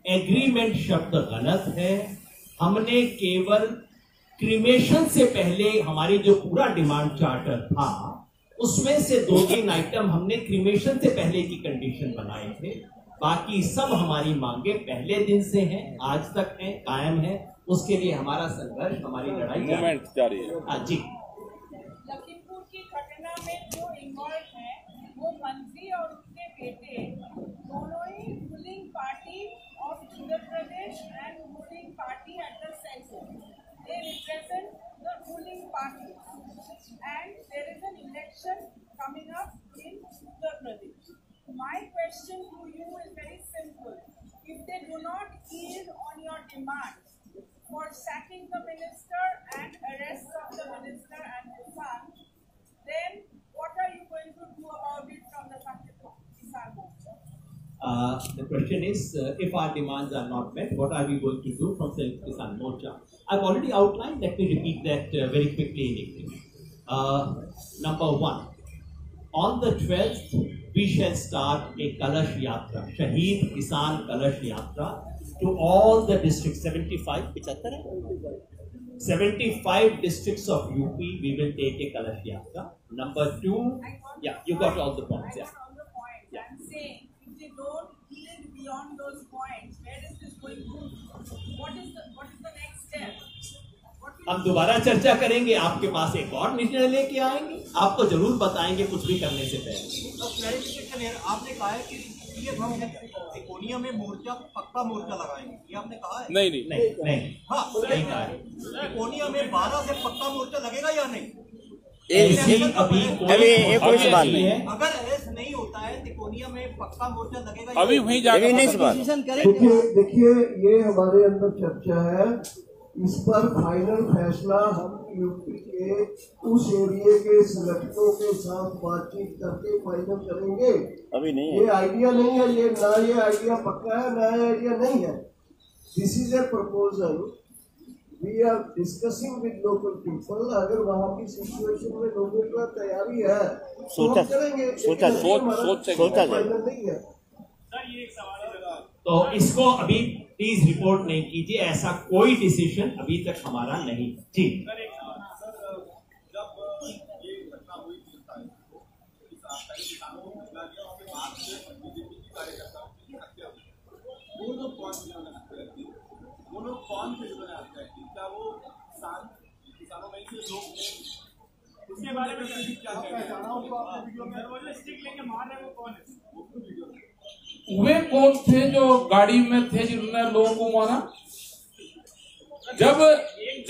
एग्रीमेंट शब्द गलत है। हमने केवल क्रिमेशन से पहले हमारी जो पूरा डिमांड चार्टर था उसमें से 2-3 आइटम हमने क्रिमेशन से पहले की कंडीशन बनाए थे। बाकी सब हमारी मांगे पहले दिन से हैं, आज तक हैं, कायम है। उसके लिए हमारा संघर्ष, हमारी लड़ाई
जारी है।
जी
लखीमपुर की घटना में जो इन्वॉल्व है वो मंत्री और उनके बेटे दोनों ही ruling party of Uttar Pradesh and ruling party at the centre. They represent the ruling party, and there is an election coming up in Uttar Pradesh. My question to you is very simple. If they do not yield on your demand for sacking the minister and arrest of the minister and his son, then what are you going to do about it from the Kisan Morcha?
The question is, if our demands are not met, what are we going to do from Kisan Morcha? I've already outlined. Let me repeat that very quickly in English. Number 1, on the 12th, we shall start a Kalash Yatra, Shaheed Kisan Kalash Yatra, to all the districts, 75 districts of UP. We will take a Kalash Yatra. Number 2, yeah, you got all the points. Yeah.
I'm saying, if they don't yield beyond those points, where is this going to? What is the next step?
हम दोबारा चर्चा करेंगे, आपके पास एक और निर्णय लेके आएंगे, आपको जरूर बताएंगे कुछ भी करने से पहले।
आपने कहा है कि हम तिकोनिया में मोर्चा, पक्का मोर्चा लगाएंगे, ये आपने कहा है?
नहीं।
हाँ, तिकोनिया में 12 से पक्का मोर्चा लगेगा या नहीं?
अभी कोई सवाल नहीं है।
अगर अरेस्ट नहीं होता है तिकोनिया में पक्का मोर्चा लगेगा,
अभी वहीं जाकर
नहीं सवाल।
देखिए ये हमारे अंदर चर्चा है, इस पर फाइनल फैसला हम यूपी के उस एरिया के संगठनों के साथ बातचीत करके फाइनल करेंगे।
अभी नहीं है,
ये आइडिया नहीं है, ये ना ये आइडिया पक्का है ना ये आइडिया नहीं है। This is a proposal, we are discussing with local people. अगर वहाँ की सिचुएशन में लोगों का तैयारी है तो हम करेंगे,
सोचा
फाइनल नहीं है।
तो इसको अभी प्लीज रिपोर्ट नहीं कीजिए, ऐसा कोई डिसीजन अभी तक हमारा नहीं। जी
जब ये घटना हुई 3 तारीख को, वो लोग कौन जिन्होंने हत्या की, वो लोग कौन थे जिन्होंने हत्या की, क्या वो किसानों में से लोग थे? उसके बारे में क्या पहचाना उनको आपने वीडियो में? वो जो स्टिक लेके मार रहे हैं वो कौन है?
वे कौन थे जो गाड़ी में थे जिन्होंने लोगों को मारा? जब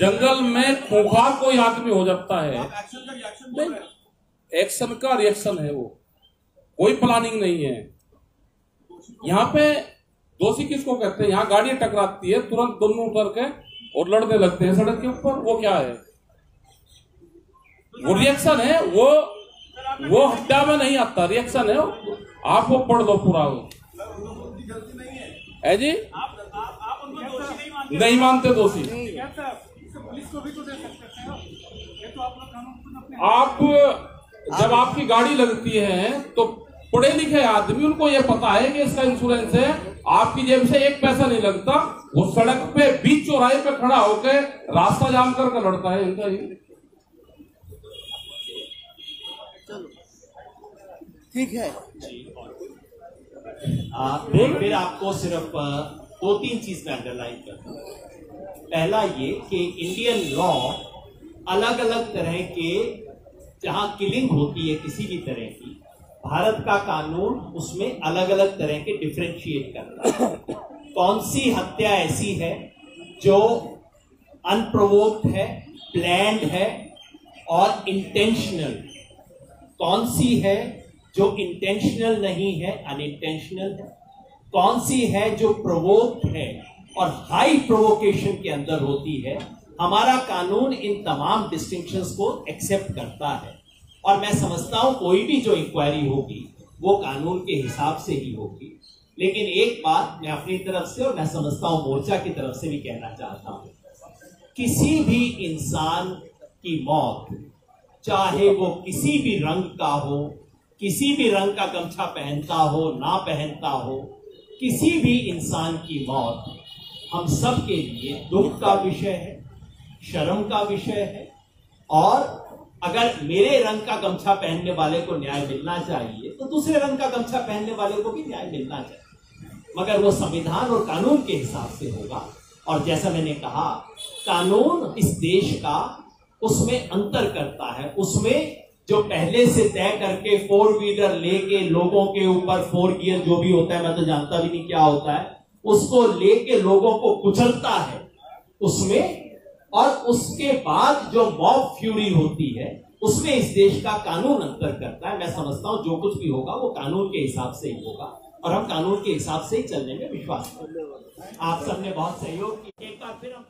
जंगल में खूंखार कोई आदमी हो जाता है, एक्शन का रिएक्शन है, वो कोई प्लानिंग नहीं है। यहाँ पे दोषी किसको कहते हैं? यहाँ गाड़ी टकराती है, तुरंत दोनों उतर के और लड़ने लगते हैं सड़क के ऊपर। वो क्या है? वो रिएक्शन है, वो हत्या में नहीं आता, रिएक्शन है। आप वो पढ़ लो पूरा वो है जी।
आप उनको दोषी
नहीं मानते दोषी।
पुलिस को भी तो दे सकते हैं, ये तो आप लोग कानून अपने
आप जब आपकी गाड़ी लगती है तो पढ़े लिखे आदमी, उनको ये पता है कि इसका इंश्योरेंस है, आपकी जेब से एक पैसा नहीं लगता। वो सड़क पे बीच चौराहे पे खड़ा होकर रास्ता जाम करके लड़ता है इनका ही।
ठीक है।
फिर आपको सिर्फ 2-3 चीज में अंडरलाइन करता हूं। पहला ये कि इंडियन लॉ अलग अलग तरह के, जहां किलिंग होती है किसी भी तरह की, भारत का कानून उसमें अलग अलग तरह के डिफरेंशिएट करता है। कौन सी हत्या ऐसी है जो अनप्रोवोक्ड है, प्लान्ड है और इंटेंशनल, कौन सी है जो इंटेंशनल नहीं है, अनइंटेंशनल है, कौन सी है जो प्रोवोक्ड है और हाई प्रोवोकेशन के अंदर होती है। हमारा कानून इन तमाम डिस्टिंक्शंस को एक्सेप्ट करता है और मैं समझता हूं कोई भी जो इंक्वायरी होगी वो कानून के हिसाब से ही होगी। लेकिन एक बात मैं अपनी तरफ से और मैं समझता हूं मोर्चा की तरफ से भी कहना चाहता हूं, किसी भी इंसान की मौत, चाहे वो किसी भी रंग का हो, किसी भी रंग का गमछा पहनता हो ना पहनता हो, किसी भी इंसान की मौत हम सब के लिए दुख का विषय है, शर्म का विषय है। और अगर मेरे रंग का गमछा पहनने वाले को न्याय मिलना चाहिए तो दूसरे रंग का गमछा पहनने वाले को भी न्याय मिलना चाहिए, मगर वो संविधान और कानून के हिसाब से होगा। और जैसा मैंने कहा, कानून इस देश का उसमें अंतर करता है, उसमें जो पहले से तय करके 4 व्हीलर लेके लोगों के ऊपर 4 गियर जो भी होता है, मैं तो जानता भी नहीं क्या होता है, उसको लेके लोगों को कुचलता है उसमें, और उसके बाद जो मॉब फ्यूरी होती है उसमें इस देश का कानून अंतर करता है। मैं समझता हूं जो कुछ भी होगा वो कानून के हिसाब से ही होगा और हम कानून के हिसाब से ही चलने में विश्वास करते हैं। आप सबने बहुत सहयोग किया। एक बार फिर हम